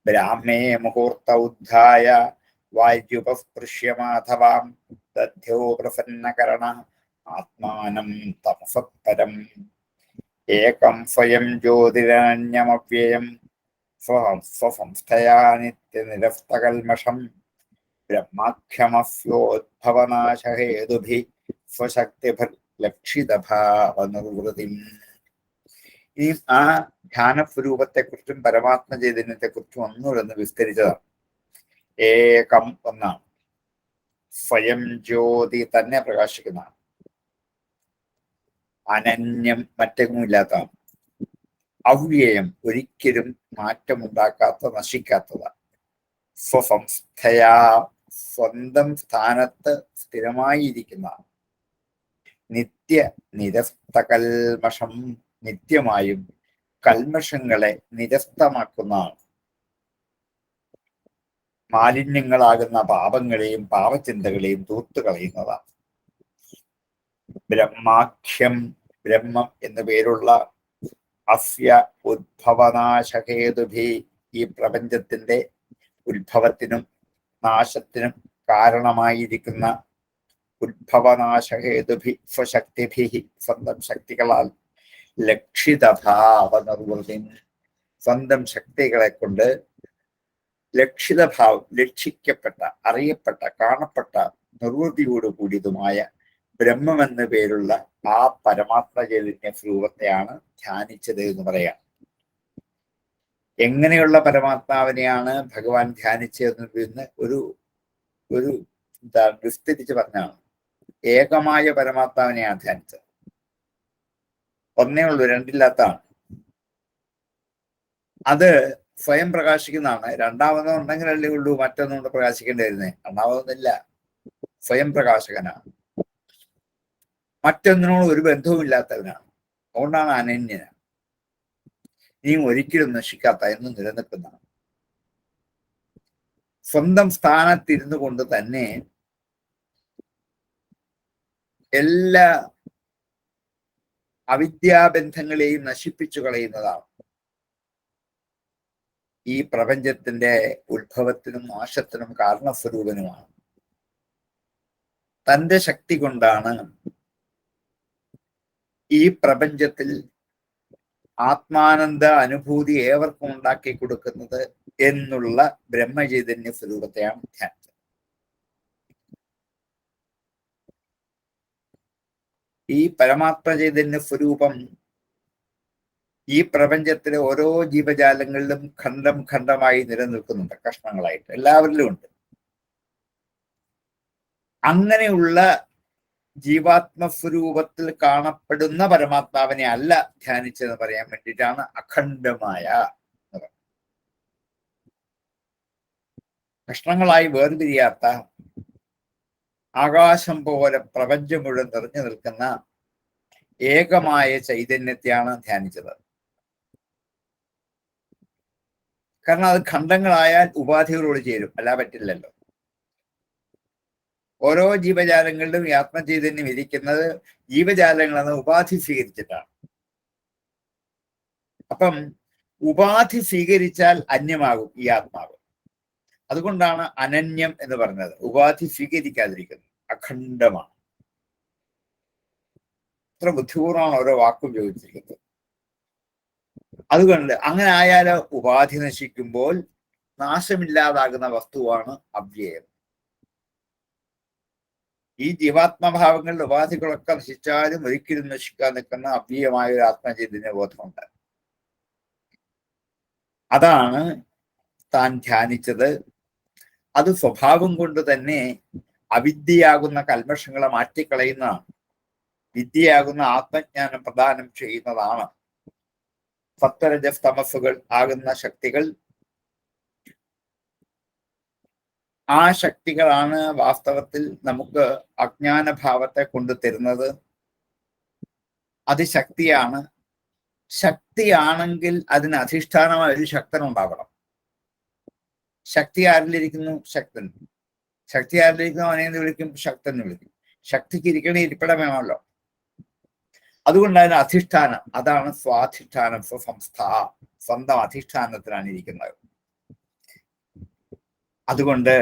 ബ്രാഹ്മേ മുഹൂർത്ത ഉദ്ധായ വാര്യുപസ്പൃശ്യമാധവാം ദധ്യോ പ്രസന്നകരണ ആത്മാനം തമസപരം ഏകം സ്വയം ജ്യോതിരണ്യമവ്യയം സ്വസംസ്ഥയാ നിത്യനിരസ്തകൽമഷം ബ്രഹ്മാഖ്യമസ്യോദ്ഭവനാശഹേതുഭി സ്വശക്തിഭർലക്ഷിതഭാവനിർവൃതിം. ഈ ആ ധ്യാനസ്വരൂപത്തെക്കുറിച്ചും പരമാത്മ ചൈതന്യത്തെക്കുറിച്ചും ഒന്നുകൂടെ വിസ്തരിച്ചതാണ്. ഏകം ഒന്നാണ്, സ്വയം ജ്യോതി തന്നെ പ്രകാശിക്കുന്നതാണ്, അനന്യം മറ്റെങ്ങുമില്ലാത്തതാണ്, അവ്യയം ഒരിക്കലും മാറ്റമുണ്ടാക്കാത്ത നശിക്കാത്തതാണ്, സ്വസംസ്ഥയാ സ്വന്തം സ്ഥാനത്ത് സ്ഥിരമായിരിക്കുന്നതാണ്, നിത്യ നിരസ്തകൽമഷം നിത്യമായും കൽമഷങ്ങളെ നിരസ്തമാക്കുന്നതാണ്, മാലിന്യങ്ങളാകുന്ന പാപങ്ങളെയും പാപചിന്തകളെയും തൂത്തുകളയുന്നതാണ്. ബ്രഹ്മാഖ്യം ബ്രഹ്മം എന്നു പേരുള്ള അസ്യ ഉദ്ഭവനാശഹേതുഭി ഈ പ്രപഞ്ചത്തിന്റെ ഉത്ഭവത്തിനും നാശത്തിനും കാരണമായിരിക്കുന്ന ഉദ്ഭവനാശഹേതുഭി സ്വശക്തിഭി സ്വന്തം ശക്തികളാൽ ലക്ഷിതഭാവനിർവൃതി സ്വന്തം ശക്തികളെ കൊണ്ട് ലക്ഷിതഭാവം ലക്ഷിക്കപ്പെട്ട അറിയപ്പെട്ട കാണപ്പെട്ട നിർവൃതിയോട് കൂടിയതുമായ ബ്രഹ്മമെന്ന പേരുള്ള ആ പരമാത്മ ചൈതന്യ സ്വരൂപത്തെയാണ് ധ്യാനിച്ചത് എന്ന് പറയാം. എങ്ങനെയുള്ള പരമാത്മാവിനെയാണ് ഭഗവാൻ ധ്യാനിച്ചതെന്ന് ഒരു വിസ്തരിച്ച് പറഞ്ഞാണ്. ഏകമായ പരമാത്മാവിനെയാണ് ധ്യാനിച്ചത്. ഒന്നേ ഉള്ളൂ, രണ്ടില്ലാത്തതാണ്. അത് സ്വയം പ്രകാശിക്കുന്നതാണ്. രണ്ടാമതൊന്നും ഉണ്ടെങ്കിലല്ലേ ഉള്ളൂ മറ്റൊന്നുകൊണ്ട് പ്രകാശിക്കേണ്ടി വരുന്നേ. രണ്ടാമതൊന്നുമില്ല, സ്വയം പ്രകാശകനാണ്, മറ്റൊന്നിനോട് ഒരു ബന്ധവുമില്ലാത്തവനാണ്. അതുകൊണ്ടാണ് അനന്യനാണ്, ഇനിയും ഒരിക്കലും നശിക്കാത്ത എന്നും നിലനിൽക്കുന്നതാണ്. സ്വന്തം സ്ഥാനത്തിരുന്നു കൊണ്ട് തന്നെ എല്ലാ അവിദ്യാബന്ധങ്ങളെയും നശിപ്പിച്ചു കളയുന്നതാണ്. ഈ പ്രപഞ്ചത്തിന്റെ ഉത്ഭവത്തിനും നാശത്തിനും കാരണസ്വരൂപനുമാണ്. തന്റെ ശക്തി കൊണ്ടാണ് ഈ പ്രപഞ്ചത്തിൽ ആത്മാനന്ദ അനുഭൂതി ഏവർക്കും ഉണ്ടാക്കി കൊടുക്കുന്നത് എന്നുള്ള ബ്രഹ്മചൈതന്യ സ്വരൂപത്തെയാണ് ധ്യാനിച്ചത്. ഈ പരമാത്മ ചൈതന്യ സ്വരൂപം ഈ പ്രപഞ്ചത്തിലെ ഓരോ ജീവജാലങ്ങളിലും ഖണ്ഡം ഖണ്ഡമായി നിലനിൽക്കുന്നുണ്ട്, കഷ്ണങ്ങളായിട്ട് എല്ലാവരിലും ഉണ്ട്. അങ്ങനെയുള്ള ജീവാത്മസ്വരൂപത്തിൽ കാണപ്പെടുന്ന പരമാത്മാവിനെ അല്ല ധ്യാനിച്ചതെന്ന് പറയാൻ വേണ്ടിയിട്ടാണ് അഖണ്ഡമായ കഷ്ണങ്ങളായി വേർതിരിയാത്ത ആകാശം പോലെ പ്രപഞ്ചം മുഴുവൻ നിറഞ്ഞു നിൽക്കുന്ന ഏകമായ ചൈതന്യത്തെയാണ് ധ്യാനിച്ചത്. കാരണം അത് ഖണ്ഡങ്ങളായാൽ ഉപാധികളോട് ചേരും, അല്ല പറ്റില്ലല്ലോ. ഓരോ ജീവജാലങ്ങളിലും ഈ ആത്മചൈതന്യം ഇരിക്കുന്നത് ജീവജാലങ്ങളെന്ന് ഉപാധി സ്വീകരിച്ചിട്ടാണ്. അപ്പം ഉപാധി സ്വീകരിച്ചാൽ അന്യമാകും ഈ ആത്മാവ്. അതുകൊണ്ടാണ് അനന്യം എന്ന് പറഞ്ഞത്. ഉപാധി സ്വീകരിക്കാതിരിക്കുന്നത് അഖണ്ഡമാണ്. അത്ര ബുദ്ധിപൂർവ്വമാണ് ഓരോ വാക്കും ഉപയോഗിച്ചിരിക്കുന്നത്. അതുകൊണ്ട് അങ്ങനെ ആയാലോ ഉപാധി നശിക്കുമ്പോൾ നാശമില്ലാതാകുന്ന വസ്തുവാണ് അവ്യയം. ഈ ജീവാത്മഭാവങ്ങളുടെ ഉപാധികളൊക്കെ നശിച്ചാലും ഒരിക്കലും നശിക്കാൻ നിൽക്കുന്ന അവ്യയമായ ഒരു ആത്മചൈതന്യ ബോധമുണ്ട്. അതാണ് താൻ ധ്യാനിച്ചത്. അത് സ്വഭാവം കൊണ്ട് തന്നെ അവിദ്യയാകുന്ന കൽമഷങ്ങളെ മാറ്റിക്കളയുന്നതാണ്. വിദ്യയാകുന്ന ആത്മജ്ഞാനം പ്രദാനം ചെയ്യുന്നതാണ്. സത്വരജസ് തമസ്സുകൾ ആകുന്ന ശക്തികൾ, ആ ശക്തികളാണ് വാസ്തവത്തിൽ നമുക്ക് അജ്ഞാനഭാവത്തെ കൊണ്ടു തരുന്നത്. അത് ശക്തിയാണ്. ശക്തിയാണെങ്കിൽ അതിന് അധിഷ്ഠാനമായ ഒരു ശക്തൻ ഉണ്ടാകണം. ശക്തി ആരിലിരിക്കുന്നു? ശക്തൻ. ശക്തി ആരിലിരിക്കുന്നു? അവനെ വിളിക്കും ശക്തൻ എന്ന് വിളിക്കും. ശക്തിക്ക് ഇരിക്കണ ഇരിപ്പിടം വേണമല്ലോ. അതുകൊണ്ട് അതിന് അധിഷ്ഠാനം, അതാണ് സ്വാധിഷ്ഠാനം, സ്വസംസ്ഥ, സ്വന്തം അധിഷ്ഠാനത്തിലാണ് ഇരിക്കുന്നത്. അതുകൊണ്ട്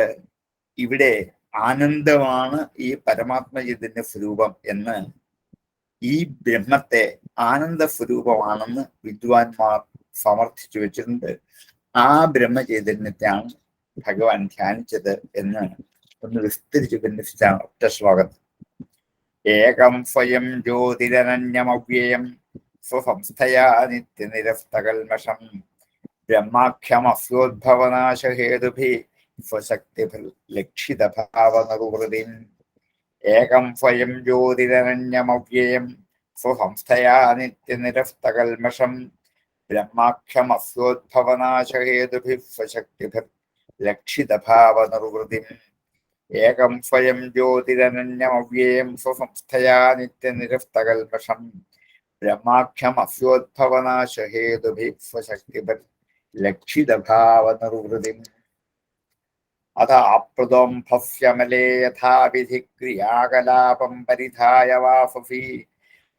ഇവിടെ ആനന്ദമാണ് ഈ പരമാത്മചൈതന്യ സ്വരൂപം എന്ന്, ഈ ബ്രഹ്മത്തെ ആനന്ദ സ്വരൂപമാണെന്ന് വിദ്വാൻമാർ സമർത്ഥിച്ചു വെച്ചിട്ടുണ്ട്. ആ ബ്രഹ്മചൈതന്യത്തെയാണ് ഭഗവാൻ ധ്യാനിച്ചത് എന്ന് ഒന്ന് വിസ്തരിച്ച് ബന്ധിച്ചാണ് ഒറ്റ ശ്ലോകത്തിൽ. ഏകം സ്വയം ജ്യോതിരനന്യമവ്യയം സ്വസംസ്ഥയാ നിത്യനിരസ്തകൽമഷം ബ്രഹ്മാഖ്യമസ്യോദ്ഭവനാശഹേതുഭി സ്വശക്തിഭിൽ ലക്ഷിതഭാവനറുഹൃതിം. ഏകം സ്വയം ജ്യോതിരനന്യമവ്യയം സ്വസംസ്ഥയാ നിത്യനിരസ്തകൽമഷം ബ്രഹ്മാഖ്യമസ്യോദ്ഭവനാശഹേതുഭി സ്വശക്തിഭിൽ ലക്ഷിതഭാവനറുഹൃതിം. ഏകം സ്വയം ജ്യോതിരനന്യമവ്യയം സ്വസംസ്ഥയാ നിത്യനിരസ്തകൽമഷം ബ്രഹ്മാഖ്യമസ്യോദ്ഭവനാശഹേതുഭി സ്വശക്തിഭിൽ ലക്ഷിതഭാവനറുഹൃതിം. അഥ അപ്ലുതം ഭസ്യമലേ യഥാവിധി ക്രിയാകലാപം പരിധായ വാഫി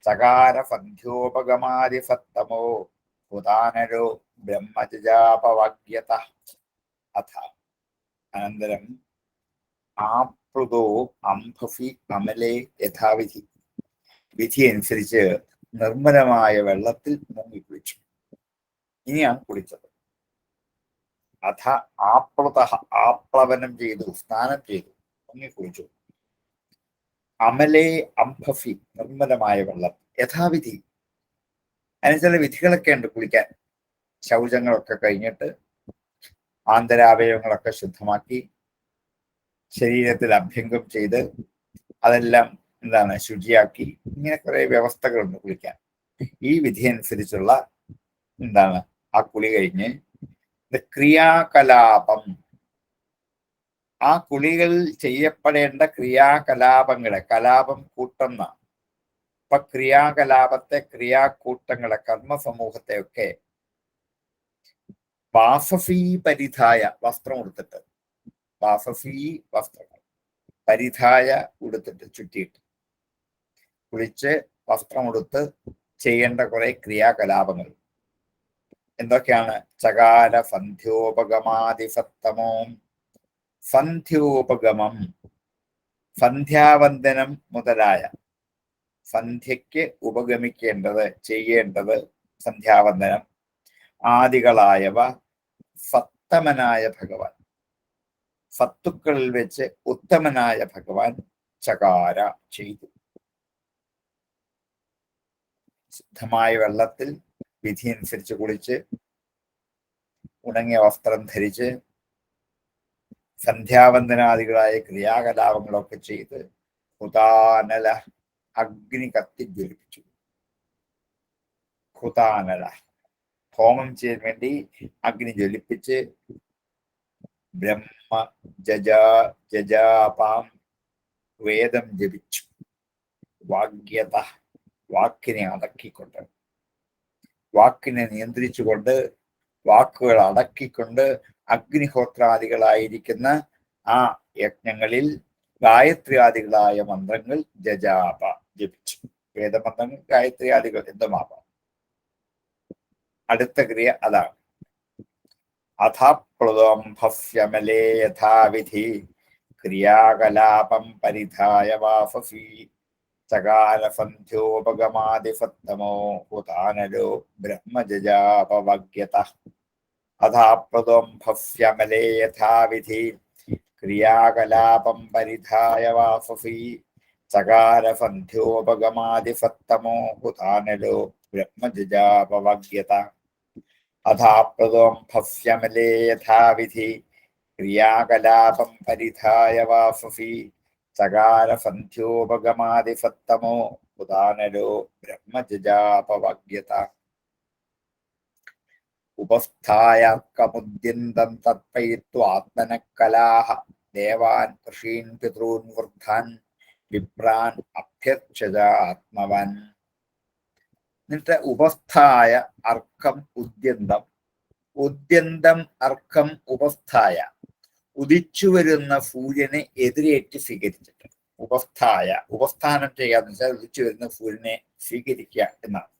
ചകാര സന്ധ്യോപഗമാദിസത്തമോ ഉദാനരോ ബ്രഹ്മജാപവാഗ്യത. അഥ അനന്തരം ആപ്ലുതോ അംഭഫി അമലേ യഥാവിധി, വിധി അനുസരിച്ച് നിർമ്മലമായ വെള്ളത്തിൽ മുങ്ങിക്കുളിച്ചു. ഇനിയാണ് കുളിച്ചത്. അഥ ആപ്ലുത, ആപ്ലവനം ചെയ്തു, സ്നാനം ചെയ്തു, മുങ്ങിക്കുളിച്ചു. അമലേ അംഭഫി, നിർമ്മലമായ വെള്ളം, യഥാവിധി. അതിന് ചില വിധികളൊക്കെ ഉണ്ട് കുളിക്കാൻ. ശൗചങ്ങളൊക്കെ കഴിഞ്ഞിട്ട് ആന്തരാവയവങ്ങളൊക്കെ ശുദ്ധമാക്കി ശരീരത്തിൽ അഭ്യംഗം ചെയ്ത് അതെല്ലാം ശുചിയാക്കി, ഇങ്ങനെ കുറെ വ്യവസ്ഥകളുണ്ട് കുളിക്കാൻ. ഈ വിധി അനുസരിച്ചുള്ള ആ കുളി കഴിഞ്ഞ് ക്രിയാകലാപം, ആ കുളികൾ ചെയ്യപ്പെടേണ്ട ക്രിയാകലാപങ്ങളെ, കലാപം കൂട്ടുന്ന, അപ്പൊ ക്രിയാകലാപത്തെ, ക്രിയാകൂട്ടങ്ങളെ, കർമ്മസമൂഹത്തെയൊക്കെ വാഫഫീ പരിധായ, വസ്ത്രം ഉടുത്തിട്ട്, വാഫഫീ വസ്ത്രങ്ങൾ, പരിധായ ഉടുത്തിട്ട്, ചുറ്റിയിട്ട് കുളിച്ച് വസ്ത്രം ഉടുത്ത് ചെയ്യേണ്ട കുറെ ക്രിയാകലാപങ്ങൾ എന്തൊക്കെയാണ്? ചകാര സന്ധ്യോപഗമാദിസത്തമോ, സന്ധ്യോപഗമം, സന്ധ്യാവന്ദനം മുതലായ, സന്ധ്യയ്ക്ക് ഉപഗമിക്കേണ്ടത്, ചെയ്യേണ്ടത് സന്ധ്യാവന്ദനം ആദികളായവ സത്തമനായ ഭഗവാൻ, സത്തുക്കളിൽ വെച്ച് ഉത്തമനായ ഭഗവാൻ ചകാര ചെയ്തു. ശുദ്ധമായ വെള്ളത്തിൽ വിധി അനുസരിച്ച് കുളിച്ച് ഉണങ്ങിയ വസ്ത്രം ധരിച്ച് സന്ധ്യാവന്ദനാദികളായ ക്രിയാകലാപങ്ങളൊക്കെ ചെയ്ത് ഹുതാനല, അഗ്നി കത്തി ജ്വലിപ്പിച്ചു. ഹുതാനല, ഹോമം ചെയ്യാൻ വേണ്ടി അഗ്നി ജ്വലിപ്പിച്ച് ബ്രഹ്മ ജജാപാം, വേദം ജപിച്ചു. വാഗ്യത, വാക്കിനെ അടക്കിക്കൊണ്ട്, വാക്കിനെ നിയന്ത്രിച്ചുകൊണ്ട്, വാക്കുകൾ അടക്കിക്കൊണ്ട് അഗ്നിഹോത്രാദികളായിരിക്കുന്ന ആ യജ്ഞങ്ങളിൽ ഗായത്രിയാദികളായ മന്ത്രങ്ങൾ ജജാപ, ജപിച്ചു. വേദമന്ത്രങ്ങൾ, ഗായത്രിയാദികൾ എന്തുമാവാം. അടുത്ത ക്രിയ അതാണ്. അഥപ്ലുതം ഭസ്യമലേ യഥാവിധി ക്രിയാകലാപം പരിധായ വാഫി ചകാര സന്ധ്യോപഗമാദിസത്തമോ ഉദാനരോ ബ്രഹ്മജാപവാഗ്യത. അഥാപ്ലുതം ഭസ്യമലേ യഥാവിധി ക്രിയാകലാപം പരിധായ വാഫി ചകാര സന്ധ്യോപഗമാദിസത്തമോ ഉദാനരോ ബ്രഹ്മജാപവാഗ്യത. അഥാപ്ലുതം ഭസ്യമലേ യഥാവിധി ക്രിയാകലാപം പരിധായ വാഫി ചകാര സന്ധ്യോപഗമാദിസത്തമോ ഉദാനരോ ബ്രഹ്മജാപവാഗ്യത. ഉപസ്ഥായർക്കമുദ്യന്തം തത്പയിത്വാത്മനഃ ദേവാൻ ഋഷീൻ പിതॄൻ വൃദ്ധാൻ വിപ്രാൻ അഭ്യർച്ചത ആത്മവാൻ. എന്നിട്ട് ഉപസ്ഥായ അർക്കം ഉദ്യന്തം, ഉദ്യന്തം അർക്കം ഉപസ്ഥായ, ഉദിച്ചു വരുന്ന സൂര്യനെ എതിരേറ്റ് സ്വീകരിച്ചിട്ട്. ഉപസ്ഥായ, ഉപസ്ഥാനം ചെയ്യാന്ന് വെച്ചാൽ ഉദിച്ചു വരുന്ന സൂര്യനെ സ്വീകരിക്കുക എന്നാണ്.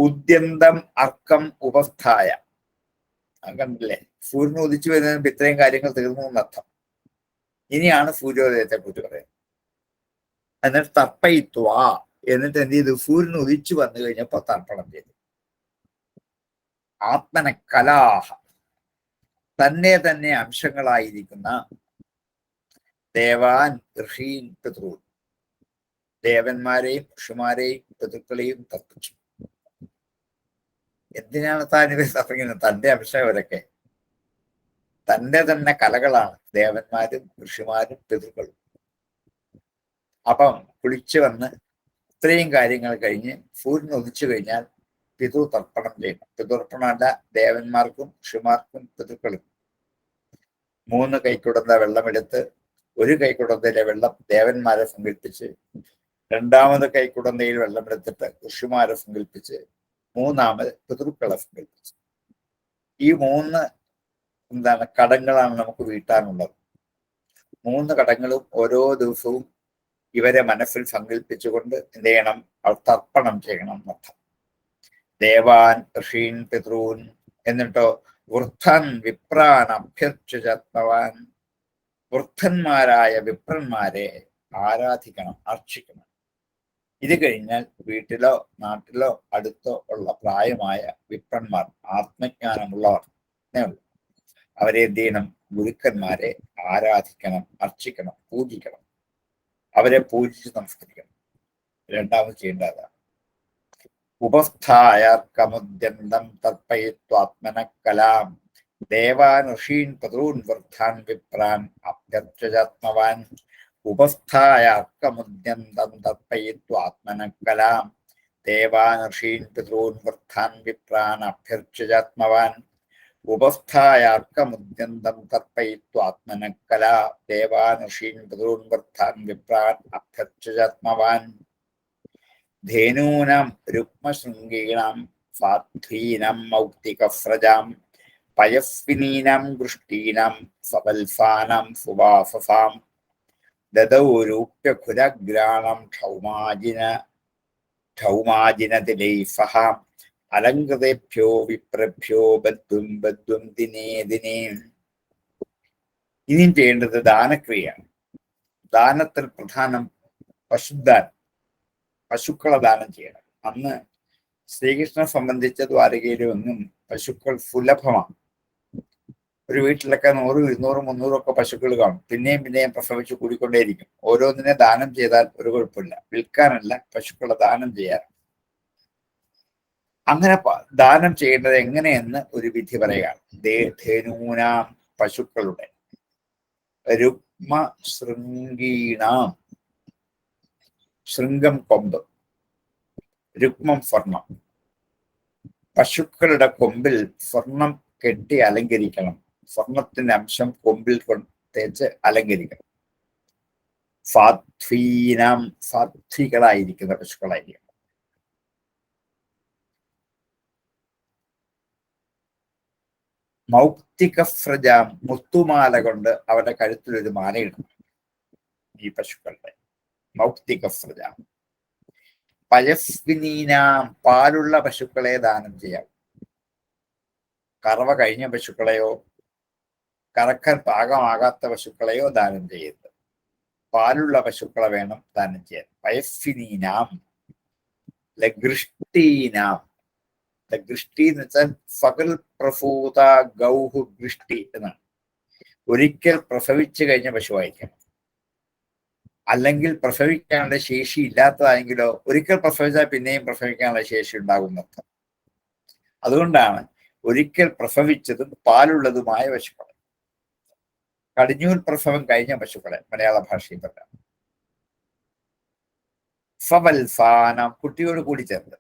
ഉദ്യന്തം അർക്കം ഉപസ്ഥായ, കണ്ടില്ലേ, സൂര്യൻ ഉദിച്ചു വരുന്നതിന് ഇത്രയും കാര്യങ്ങൾ തീർന്നു എന്നർത്ഥം. ഇനിയാണ് സൂര്യോദയത്തെ കുറിച്ച് പറയുന്നത്. എന്നിട്ട് തർപ്പയിത്വ, എന്നിട്ട് എന്ത് ചെയ്തു? സൂര്യൻ ഉദിച്ചു വന്നു കഴിഞ്ഞപ്പോ തർപ്പണം ചെയ്തു. ആത്മന കലാഹ, തന്നെ അംശങ്ങളായിരിക്കുന്ന ദേവാൻ ഋഷീൻ പിതൃൻ, ദേവന്മാരെയും ഋഷിമാരെയും പിതൃക്കളെയും തർപ്പിച്ചു. എന്തിനാണ് താൻ ഇവർ തർപ്പിക്കുന്നത്? തന്റെ അംശം ഇവരൊക്കെ തന്നെ കലകളാണ്, ദേവന്മാരും ഋഷിമാരും പിതൃക്കളും. അപ്പം കുളിച്ചു വന്ന് ഇത്രയും കാര്യങ്ങൾ കഴിഞ്ഞ് സൂര്യൻ ഉദിച്ചു കഴിഞ്ഞാൽ പിതൃ തർപ്പണം ചെയ്യണം. പിതൃർപ്പണമല്ല, ദേവന്മാർക്കും ഋഷിമാർക്കും പിതൃക്കളും 3 കൈക്കുടന്ന വെള്ളമെടുത്ത് 1 കൈക്കുടന്തയിലെ വെള്ളം ദേവന്മാരെ സങ്കല്പിച്ച്, 2ാമത് കൈക്കുടന്തയിൽ വെള്ളമെടുത്തിട്ട് ഋഷിമാരെ സങ്കല്പിച്ച്, 3ാമത് പിതൃക്കളെ സങ്കല്പിച്ച്. ഈ 3 കടങ്ങളാണ് നമുക്ക് വീട്ടാനുള്ളത്. 3 കടങ്ങളും ഓരോ ദിവസവും ഇവരെ മനസ്സിൽ സങ്കല്പിച്ചുകൊണ്ട് എന്ത് ചെയ്യണം? തർപ്പണം ചെയ്യണം എന്നർത്ഥം. ദേവാൻ ഋഷീൻ പിതൃൻ, എന്നിട്ടോ വൃദ്ധൻ വിപ്രാൻ അഭ്യർച്ചവാൻ, വൃദ്ധന്മാരായ വിപ്രന്മാരെ ആരാധിക്കണം, അർച്ചിക്കണം. ഇത് കഴിഞ്ഞാൽ വീട്ടിലോ നാട്ടിലോ അടുത്തോ ഉള്ള പ്രായമായ വിപ്രന്മാർ, ആത്മജ്ഞാനമുള്ളവർ ഉള്ളൂ. അവരെ എന്ത് ചെയ്യണം? ഗുരുക്കന്മാരെ ആരാധിക്കണം, അർച്ചിക്കണം, പൂജിക്കണം. അവരെ പൂജിച്ച് നമസ്കരിക്കണം. 2ാമത് ചെയ്യേണ്ടതാണ് ഉപസ്ഥായാർക്കമുദ്യന്തം തർപ്പയിത്വാത്മന കലാം ദേവാൻ ഋഷീൻ പിതॄൻ വൃദ്ധാൻ വിപ്രാൻ അഭ്യർച്ചയാത്മവാൻ. ഉപസ്ഥായാർക്കമുദ്യന്തം തർപ്പയിത്വാത്മന കലാം ദേവാൻ ഋഷീൻ പിതॄൻ വൃദ്ധാൻ വിപ്രാൻ അഭ്യർച്ചയാത്മവാൻ. ഉപസ്ഥായാർക്കമുദ്യന്തം തർപ്പയിത്വാത്മന കലാ ദേവാൻ ഋഷീൻ പിതॄൻ വൃദ്ധാൻ വിപ്രാൻ അഭ്യർച്ചയാത്മവാൻ. ധേനൂനാം രുക്മശൃംഗീണാം സാധ്വീനാം മൗക്തികസ്രജാം പയസ്വിനീനാം ഗൃഷ്ടീനാം സവൽസാനാം സുവാസസാം ദദൗ രൂപ്യഖുരഗ്രാണം ക്ഷൗമാജിനതിലൈ സഹാം അലങ്കൃതേഭ്യോ വിപ്രഭ്യോ ബദ്ധ്വം ബദ്ധ്വം ദിനേ ദിനേ. ഇനിയും ചെയ്യേണ്ടത് ദാനക്രിയയാണ്. ദാനത്തിൽ പ്രധാനം പശുദാനം, പശുക്കളെ ദാനം ചെയ്യണം. അന്ന് ശ്രീകൃഷ്ണനെ സംബന്ധിച്ച ദ്വാരകയിലും ഒന്നും പശുക്കൾ സുലഭമാണ്. ഒരു വീട്ടിലൊക്കെ 100, 200, 300 ഒക്കെ പശുക്കൾ കാണും. പിന്നെയും പ്രസവിച്ച് കൂടിക്കൊണ്ടേയിരിക്കും. ഓരോന്നിനെ ദാനം ചെയ്താൽ ഒരു കുഴപ്പമില്ല. വിൽക്കാനല്ല, പശുക്കളെ ദാനം ചെയ്യാൻ. അങ്ങനെ ദാനം ചെയ്യേണ്ടത് എങ്ങനെയെന്ന് ഒരു വിധി പറയുകയാണ്. ധേനൂനാം, പശുക്കളുടെ, രുക്മ ശൃംഗീണാം, ശൃംഗം കൊമ്പ്, രുക്മം സ്വർണം. പശുക്കളുടെ കൊമ്പിൽ സ്വർണം കെട്ടി അലങ്കരിക്കണം. സ്വർണത്തിന്റെ അംശം കൊമ്പിൽ തേച്ച് അലങ്കരിക്കണം. സാധ്വീനാം, സാധ്വികളായിരിക്കുന്ന പശുക്കളായിരിക്കണം. മൗക്തികസ്രജാം, മുത്തുമാല കൊണ്ട് അവരുടെ കഴുത്തിലൊരു മാലയിടണം. ഈ പശുക്കളുടെ മൗക്തികസ്രജാം. പയസ്വിനീനാം, പാലുള്ള പശുക്കളെ ദാനം ചെയ്യാം. കറവ കഴിഞ്ഞ പശുക്കളെയോ കറക്കാൻ പാകമാകാത്ത പശുക്കളെയോ ദാനം ചെയ്യരുത്. പാലുള്ള പശുക്കളെ വേണം ദാനം ചെയ്യാൻ. പയസ്വിനീനാം. ലഗൃഷ്ടീനാം, ഗൃഷ്ടി എന്ന് വെച്ചാൽ ഫകൽ പ്രസൂത ഗൗഹു ഗൃഷ്ടി എന്നാണ്. ഒരിക്കൽ പ്രസവിച്ചു കഴിഞ്ഞ പശുവായിരിക്കണം. അല്ലെങ്കിൽ പ്രസവിക്കാനുള്ള ശേഷി ഇല്ലാത്തതായെങ്കിലോ, ഒരിക്കൽ പ്രസവിച്ചാൽ പിന്നെയും പ്രസവിക്കാനുള്ള ശേഷി ഉണ്ടാകുന്നത്. അതുകൊണ്ടാണ് ഒരിക്കൽ പ്രസവിച്ചതും പാലുള്ളതുമായ പശുക്കളെ, കടിഞ്ഞൂൽ പ്രസവം കഴിഞ്ഞ പശുക്കളെ മലയാള ഭാഷയിൽ പറയാം. സവൽസാനം, കുട്ടിയോട് കൂടി ചേർത്ത്.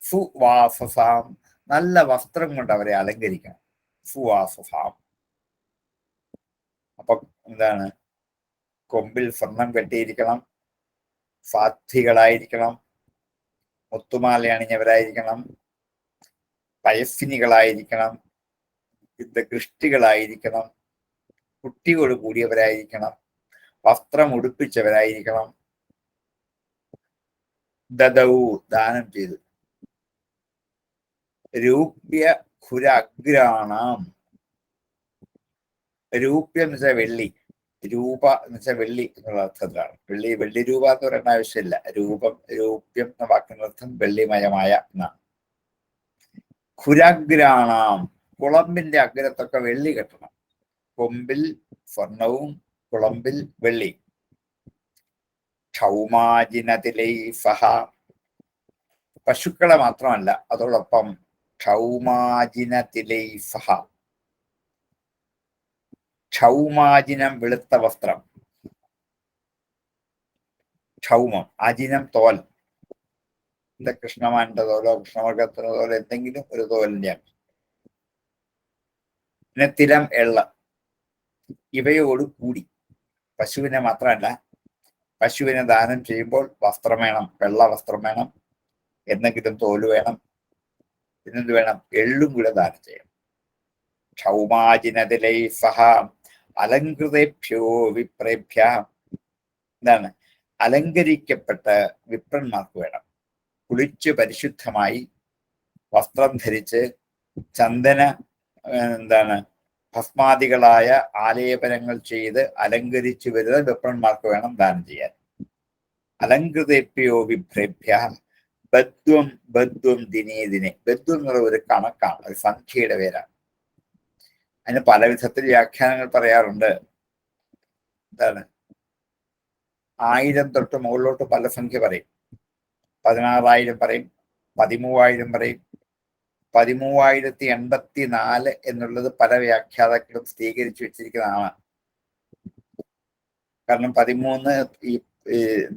സുവാസസാം, നല്ല വസ്ത്രം കൊണ്ട് അവരെ അലങ്കരിക്കണം. സുവാസസാം. അപ്പൊ എന്താണ്? കൊമ്പിൽ സ്വർണം കെട്ടിയിരിക്കണം, സാധ്വികളായിരിക്കണം, മുത്തുമാല അണിഞ്ഞവരായിരിക്കണം, പയസ്വിനികളായിരിക്കണം, യുദ്ധകൃഷ്ടികളായിരിക്കണം, കുട്ടിയോട് കൂടിയവരായിരിക്കണം, വസ്ത്രം ഉടുപ്പിച്ചവരായിരിക്കണം. ദദൗ, ദാനം ചെയ്തു. രൂപ്യ ഖുരഗ്രാണാം. രൂപ്യം എന്ന് വെച്ചാൽ വെള്ളി, രൂപ എന്ന് വെച്ചാൽ വെള്ളി എന്നുള്ള അർത്ഥത്തിലാണ്. വെള്ളി രൂപ എന്ന് പറയേണ്ട ആവശ്യമില്ല. രൂപ്യം എന്ന വാക്കിന്റെ അർത്ഥം വെള്ളിമയമായ എന്നാണ്. ഖുരഗ്രാണാം, കുളമ്പിന്റെ അഗ്രത്തൊക്കെ വെള്ളി കെട്ടണം. കൊമ്പിൽ സ്വർണവും കുളമ്പിൽ വെള്ളി. ക്ഷൗമാജിനതിലൈഫഹ, പശുക്കളെ മാത്രമല്ല അതോടൊപ്പം ക്ഷൗമാജിനതിലൈഫഹ. ക്ഷൗമാജിനം വെളുത്ത വസ്ത്രം, ക്ഷൗമം, അജിനം തോൽ, കൃഷ്ണമാന്റെ തോലോ കൃഷ്ണമൃഗത്തിന്റെ തോലോ എന്തെങ്കിലും ഒരു തോലിന്റെ. പിന്നെ തിലം, എള്ള. ഇവയോട് കൂടി പശുവിനെ മാത്രമല്ല, പശുവിനെ ദാനം ചെയ്യുമ്പോൾ വസ്ത്രം വേണം, വെള്ള വസ്ത്രം വേണം, എന്തെങ്കിലും തോല് വേണം, പിന്നെന്ത് വേണം, എള്ളും കൂടെ ദാനം ചെയ്യണം. ക്ഷൗമാജിനതിലൈഫഹ അലങ്കൃതേഭ്യോ വിപ്രേഭ്യ. എന്താണ്? അലങ്കരിക്കപ്പെട്ട വിപ്രന്മാർക്ക് വേണം. കുളിച്ച് പരിശുദ്ധമായി വസ്ത്രം ധരിച്ച് ചന്ദന ഭസ്മാദികളായ ആലേപനങ്ങൾ ചെയ്ത് അലങ്കരിച്ചു വരുന്ന വിപ്രന്മാർക്ക് വേണം ദാനം ചെയ്യാൻ. അലങ്കൃതേഭ്യോ വിപ്രേഭ്യ ബദ്ധ്വം ദിനേ ദിനെ. ബദ്ധ്വം എന്നുള്ള ഒരു കണക്കാണ്, ഒരു സംഖ്യയുടെ പേരാണ്. അതിന് പല വിധത്തിൽ വ്യാഖ്യാനങ്ങൾ പറയാറുണ്ട്. എന്താണ്? 1000 തൊട്ട് മുകളിലോട്ട് പല സംഖ്യ പറയും. 16,000 പറയും, 13,000 പറയും. 13,084 എന്നുള്ളത് പല വ്യാഖ്യാതാക്കളും സ്ഥിരീകരിച്ചു വെച്ചിരിക്കുന്നതാണ്. കാരണം 13 ഈ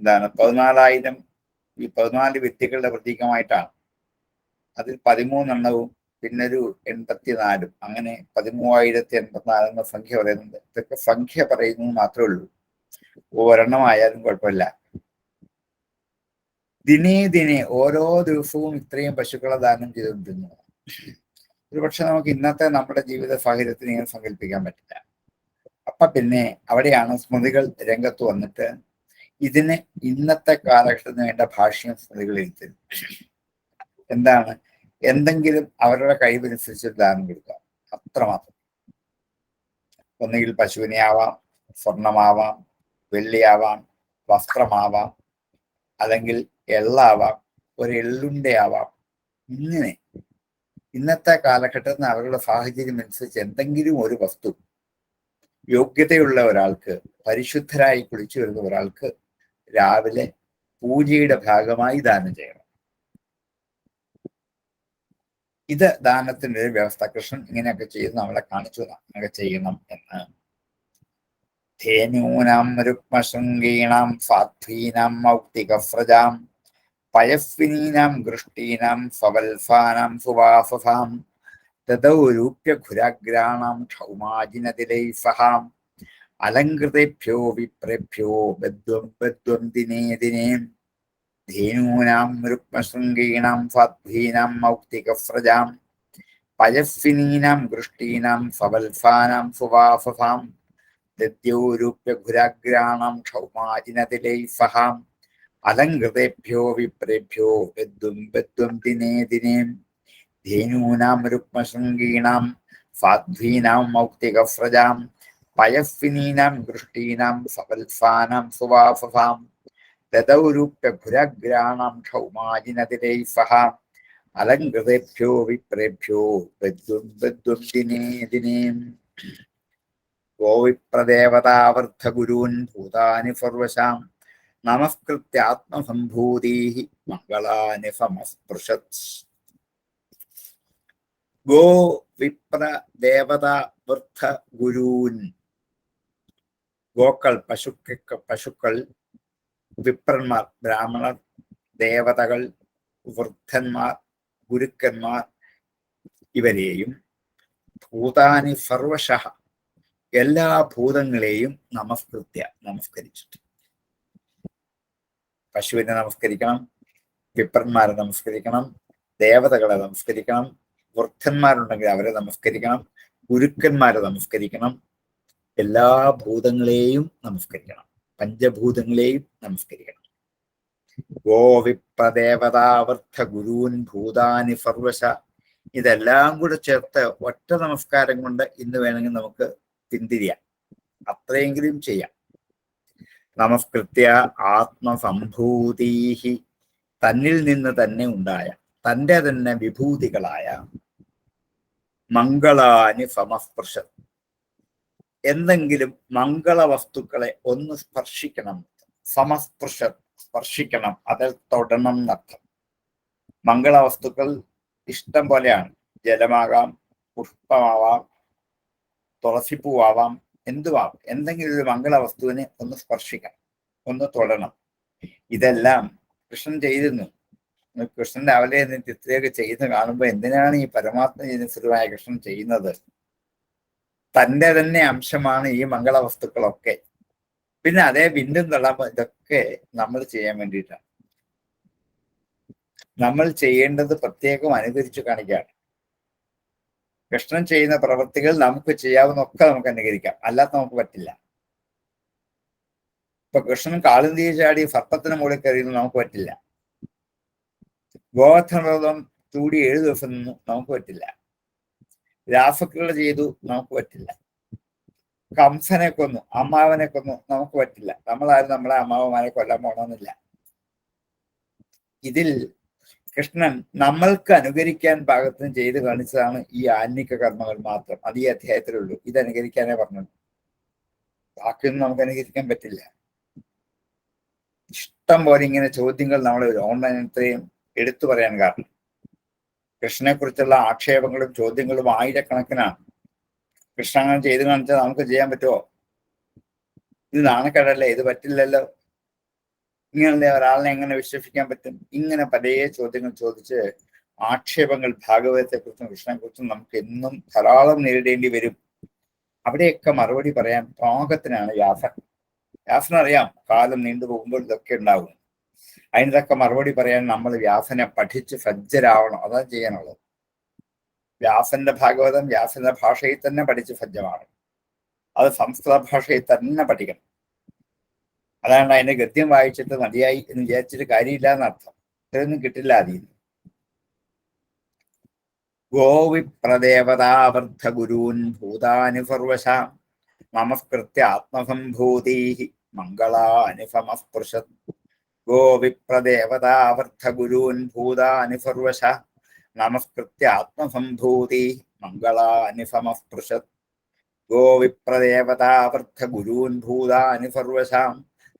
14,000 ഈ 14 വ്യക്തികളുടെ പ്രതീകമായിട്ടാണ്. അതിൽ 13 എണ്ണവും പിന്നൊരു 84, അങ്ങനെ 13,084 എന്ന സംഖ്യ പറയുന്നുണ്ട്. ഇതൊക്കെ സംഖ്യ പറയുന്നത് മാത്രമേ ഉള്ളൂ, ഒരെണ്ണമായാലും കുഴപ്പമില്ല. ദിനേ ഓരോ ദിവസവും ഇത്രയും പശുക്കളെ ദാനം ചെയ്തുകൊണ്ടിരുന്നു. ഒരുപക്ഷെ നമുക്ക് ഇന്നത്തെ നമ്മുടെ ജീവിത സാഹചര്യത്തിന് ഇങ്ങനെ സങ്കല്പിക്കാൻ പറ്റില്ല. അപ്പൊ പിന്നെ അവിടെയാണ് സ്മൃതികൾ രംഗത്ത് വന്നിട്ട് ഇതിന് ഇന്നത്തെ കാലഘട്ടത്തിന് വേണ്ട ഭാഷ്യം സ്മൃതികൾ എഴുതുന്നു. എന്താണ്? എന്തെങ്കിലും അവരുടെ കഴിവനുസരിച്ച് ദാനം കൊടുക്കാം, അത്രമാത്രം. ഒന്നുകിൽ പശുവിനെ ആവാം, സ്വർണമാവാം, വെള്ളിയാവാം, വസ്ത്രമാവാം, അല്ലെങ്കിൽ എള്ളാവാം, ഒരു എള്ളുണ്ട ആവാം. ഇങ്ങനെ ഇന്നത്തെ കാലഘട്ടത്തിന് അവരുടെ സാഹചര്യം അനുസരിച്ച് എന്തെങ്കിലും ഒരു വസ്തു യോഗ്യതയുള്ള ഒരാൾക്ക്, പരിശുദ്ധരായി കുളിച്ചു വരുന്ന ഒരാൾക്ക് രാവിലെ പൂജയുടെ ഭാഗമായി ദാനം ചെയ്യണം. ഇത് ദാനത്തിന്റെ ഒരു വ്യവസ്ഥ. കൃഷ്ണൻ ഇങ്ങനെയൊക്കെ ചെയ്ത് നമ്മളെ കാണിച്ചു അങ്ങനെയൊക്കെ ചെയ്യണം എന്ന്. ധേനൂനാം രുക്മശൃംഗീണാം സാധ്വീനാം മൗക്തികഫ്രജാം പയസ്വിനീനാം ഗൃഷ്ടീനാം ഫവൽഫാനാം സുവാസസാം തതൗ രൂപ്യഘുരാഗ്രാണാം ക്ഷൗമാജിനതിലൈഫഹാം അലങ്കൃതേഭ്യോ വിപ്രേഭ്യോ ബദ്ധ്വം ദിനേ ദിനേ ധേനൂനാം രുക്മശൃംഗീണാം സാധ്വീനാം മൗക്തികഫ്രജാം പയസ്വിനീനാം ഗൃഷ്ടീനാം ഫവൽഫാനാം സുവാസസാം ദദ്യൗ രൂപ്യഘുരാഗ്രാണാം ക്ഷൗമാജിനതിലൈഫഹാം അലങ്കൃതേഭ്യോ വിപ്രേഭ്യോ ബദ്ധ്വം ദിനേ ദിനേ ധേനൂനാം രുക്മശൃംഗീണാം സാധ്വീനാം മൗക്തികഫ്രജാം പയസ്വിനീനാം ഗൃഷ്ടീനാം സവൽഫാനാം സുവാസസാം ദദൗ രൂപ്യഘുരാഗ്രാണാം ക്ഷൗമാജിനതിലൈഫഹാം അലങ്കൃതേഭ്യോ വിപ്രേഭ്യോ ബദ്ധ്വം ദിനേ ദിനേ ഗോവിപ്രദേവതാവൃദ്ധഗുരൂൻ ഭൂതാനി സർവശാം നമസ്കൃത്യാത്മസംഭൂതീഹി മംഗളാനി സമസ്പൃശത്. ഗോ വിപ്ര ദേവത വൃദ്ധ ഗുരൂൻ. ഗോക്കൾ, പശുക്കൾ, വിപ്രന്മാർ, ബ്രാഹ്മണർ, ദേവതകൾ, വൃദ്ധന്മാർ, ഗുരുക്കന്മാർ ഇവരെയും ഭൂതാനി സർവശഃ എല്ലാ ഭൂതങ്ങളെയും നമസ്കരിച്ചിട്ട്. പശുവിനെ നമസ്കരിക്കണം, വിപ്രന്മാരെ നമസ്കരിക്കണം, ദേവതകളെ നമസ്കരിക്കണം, വൃദ്ധന്മാരുണ്ടെങ്കിൽ അവരെ നമസ്കരിക്കണം, ഗുരുക്കന്മാരെ നമസ്കരിക്കണം, എല്ലാ ഭൂതങ്ങളെയും നമസ്കരിക്കണം, പഞ്ചഭൂതങ്ങളെയും നമസ്കരിക്കണം. ഗോ വിപ്രദേവതാവൃദ്ധ ഗുരൂൻ ഭൂതാനി സർവശ ഇതെല്ലാം കൂടെ ചേർത്ത് ഒറ്റ നമസ്കാരം കൊണ്ട് ഇന്ന് വേണമെങ്കിൽ നമുക്ക് പിന്തിരിയാം, അത്രയെങ്കിലും ചെയ്യാം. നമസ്കൃത്യ ആത്മസംഭൂതീഹി, തന്നിൽ നിന്ന് തന്നെ ഉണ്ടായ, തൻ്റെ തന്നെ വിഭൂതികളായ മംഗളാനി സമസ്പർശ, എന്തെങ്കിലും മംഗള വസ്തുക്കളെ ഒന്ന് സ്പർശിക്കണം. സമസ്പർശ, സ്പർശിക്കണം, അതിൽ തൊടണം എന്നർത്ഥം. മംഗള വസ്തുക്കൾ ഇഷ്ടം പോലെയാണ്. ജലമാകാം, പുഷ്പമാവാം, തുളസിപ്പൂവാവാം, എന്തുവാം. എന്തെങ്കിലും ഒരു മംഗള വസ്തുവിനെ ഒന്ന് സ്പർശിക്കണം, ഒന്ന് തൊടണം. ഇതെല്ലാം കൃഷ്ണൻ ചെയ്തിരുന്നു. കൃഷ്ണൻ രാവിലെ ചിത്രയൊക്കെ ചെയ്യുന്ന കാണുമ്പോൾ എന്തിനാണ് ഈ പരമാത്മജനസുരമായ കൃഷ്ണൻ ചെയ്യുന്നത്? തൻ്റെ തന്നെ അംശമാണ് ഈ മംഗള വസ്തുക്കളൊക്കെ. പിന്നെ അതേ ബിന്ദും തള്ളാൻ ഇതൊക്കെ നമ്മൾ ചെയ്യാൻ വേണ്ടിയിട്ടാണ്. നമ്മൾ ചെയ്യേണ്ടത് പ്രത്യേകം അനുകരിച്ചു കാണിക്കുകയാണ്. കൃഷ്ണൻ ചെയ്യുന്ന പ്രവൃത്തികൾ നമുക്ക് ചെയ്യാവുന്നൊക്കെ നമുക്ക് അനുകരിക്കാം, അല്ലാത്ത നമുക്ക് പറ്റില്ല. ഇപ്പൊ കൃഷ്ണൻ കാളുന്തിയെ ചാടി സർപ്പത്തിന് മുകളിൽ കയറിയെന്ന് നമുക്ക് പറ്റില്ല. ഗോവർദ്ധനവ്രതം ചൂടി 7 ദിവസം നിന്നു നമുക്ക് പറ്റില്ല. രാസക്രിയ ചെയ്തു നമുക്ക് പറ്റില്ല. കംസനെ കൊന്നു, അമ്മാവനെ കൊന്നു നമുക്ക് പറ്റില്ല. നമ്മളാരും നമ്മളെ അമ്മാവന്മാരെ കൊല്ലാൻ പോണമെന്നില്ല. ഇതിൽ കൃഷ്ണൻ നമ്മൾക്ക് അനുകരിക്കാൻ പാകത്തിന് ചെയ്ത് കാണിച്ചതാണ് ഈ ആത്മിക കർമ്മങ്ങൾ മാത്രം. അത് ഈ അധ്യായത്തിലുള്ളൂ. ഇത് അനുകരിക്കാനേ പറഞ്ഞത്, ബാക്കിയൊന്നും നമുക്ക് അനുകരിക്കാൻ പറ്റില്ല. ഇഷ്ടം പോലെ ഇങ്ങനെ ചോദ്യങ്ങൾ നമ്മൾ ഓൺലൈൻ ഇത്രയും എടുത്തു പറയാൻ കാരണം കൃഷ്ണനെ കുറിച്ചുള്ള ആക്ഷേപങ്ങളും ചോദ്യങ്ങളും ആയിരക്കണക്കിനാണ്. കൃഷ്ണൻ അങ്ങനെ ചെയ്ത് കാണിച്ചാൽ നമുക്ക് ചെയ്യാൻ പറ്റുമോ? ഇത് നാണക്കേടല്ലേ, ഇത് പറ്റില്ലല്ലോ, ഇങ്ങനല്ലേ ഒരാളിനെ എങ്ങനെ വിശ്വസിക്കാൻ പറ്റും? ഇങ്ങനെ പല ചോദ്യങ്ങൾ ചോദിച്ച് ആക്ഷേപങ്ങൾ ഭാഗവതത്തെക്കുറിച്ചും കൃഷ്ണനെക്കുറിച്ചും നമുക്ക് എന്നും ധാരാളം നേരിടേണ്ടി വരും. അവിടെയൊക്കെ മറുപടി പറയാൻ പാകത്തിനാണ് വ്യാസൻ. വ്യാസനറിയാം കാലം നീണ്ടുപോകുമ്പോൾ ഇതൊക്കെ ഉണ്ടാകും. അതിനൊക്കെ മറുപടി പറയാൻ നമ്മൾ വ്യാസനെ പഠിച്ച് സജ്ജരാവണം. അതാണ് ചെയ്യാനുള്ളത്. വ്യാസന്റെ ഭാഗവതം വ്യാസന്റെ ഭാഷയിൽ തന്നെ പഠിച്ച് സജ്ജമാണ്. അത് സംസ്കൃത ഭാഷയിൽ തന്നെ പഠിക്കണം. അതാണ് അതിന്റെ ഗദ്യം വായിച്ചിട്ട് മതിയായി എന്ന് വിചാരിച്ചിട്ട് കാര്യമില്ല എന്നർത്ഥം. ഇതൊന്നും കിട്ടില്ല അതിൽ. ഗോവിപ്രദേവതാവർദ്ധ ഗുരൂൻ ഭൂതാനി സർവശാ നമസ്കൃത്യ ആത്മസംഭൂതി മംഗളാനി സമസ്പൃശത്. ഗോവിപ്രദേവതാവർദ്ധ ഗുരൂൻ ഭൂതാനി സർവശാ നമസ്കൃത്യ ആത്മസംഭൂതി മംഗളാനി സമസ്പൃശത്. ഗോവിപ്രദേവതാവർദ്ധ ഗുരൂൻ ഭൂതാനി സർവശാ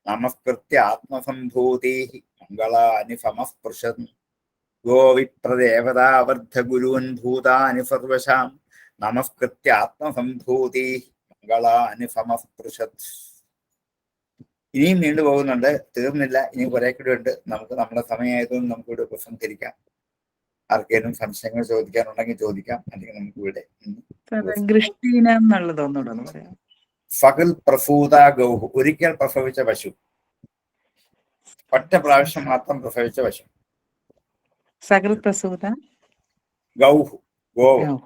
നമസ്കൃത്യ ആത്മസംഭൂതി മംഗളാനി സമസ്പൃശത്. ഗോവിപ്രദേവതാവർദ്ധ ഗുരൂൻ ഭൂതാനി സർവശാ നമസ്കൃത്യ ആത്മസംഭൂതി മംഗളാനി സമസ്പൃശത്. ഇനിയും നീണ്ടുപോകുന്നുണ്ട്, തീർന്നില്ല. ഇനി കുറെ കൂടെ ഉണ്ട്. നമുക്ക് നമ്മുടെ സമയമായതുകൊണ്ട് നമുക്കിവിടെ ഉപസംഹരിക്കാം. ആർക്കെങ്കിലും സംശയങ്ങൾ ചോദിക്കാനുണ്ടെങ്കിൽ ചോദിക്കാം, അല്ലെങ്കിൽ നമുക്ക് ഇവിടെ ഫഗൽ പ്രസൂത ഗൗഹു, ഒരിക്കൽ പ്രസവിച്ച പശു, ഒറ്റ പ്രാവശ്യം മാത്രം പ്രസവിച്ച പശു. സകൽ പ്രസൂത ഗൗഹു, ഗോവ്.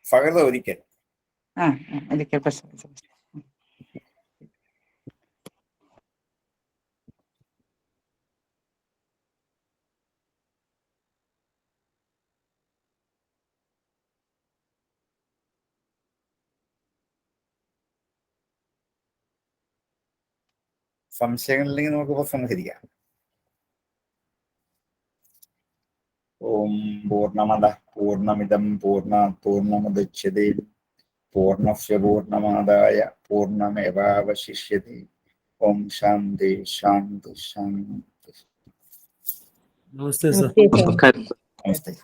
ഫഗൽ ഒരിക്കൽ. ഒരിക്കൽ പ്രസവിച്ച പശു. സംശയങ്ങളില്ലെങ്കിൽ നമുക്ക് ഉപസംഹരിക്കാം. ഓം പൂർണ്ണമദ പൂർണ്ണമിദം പൂർണ്ണാത് പൂർണ്ണമുദച്യതേ പൂർണ്ണസ്യ പൂർണ്ണമാദായ പൂർണ്ണമേവാവശിഷ്യതേ. ഓം ശാന്തി ശാന്തി ശാന്തി. നമസ്തേ. നമസ്തേ.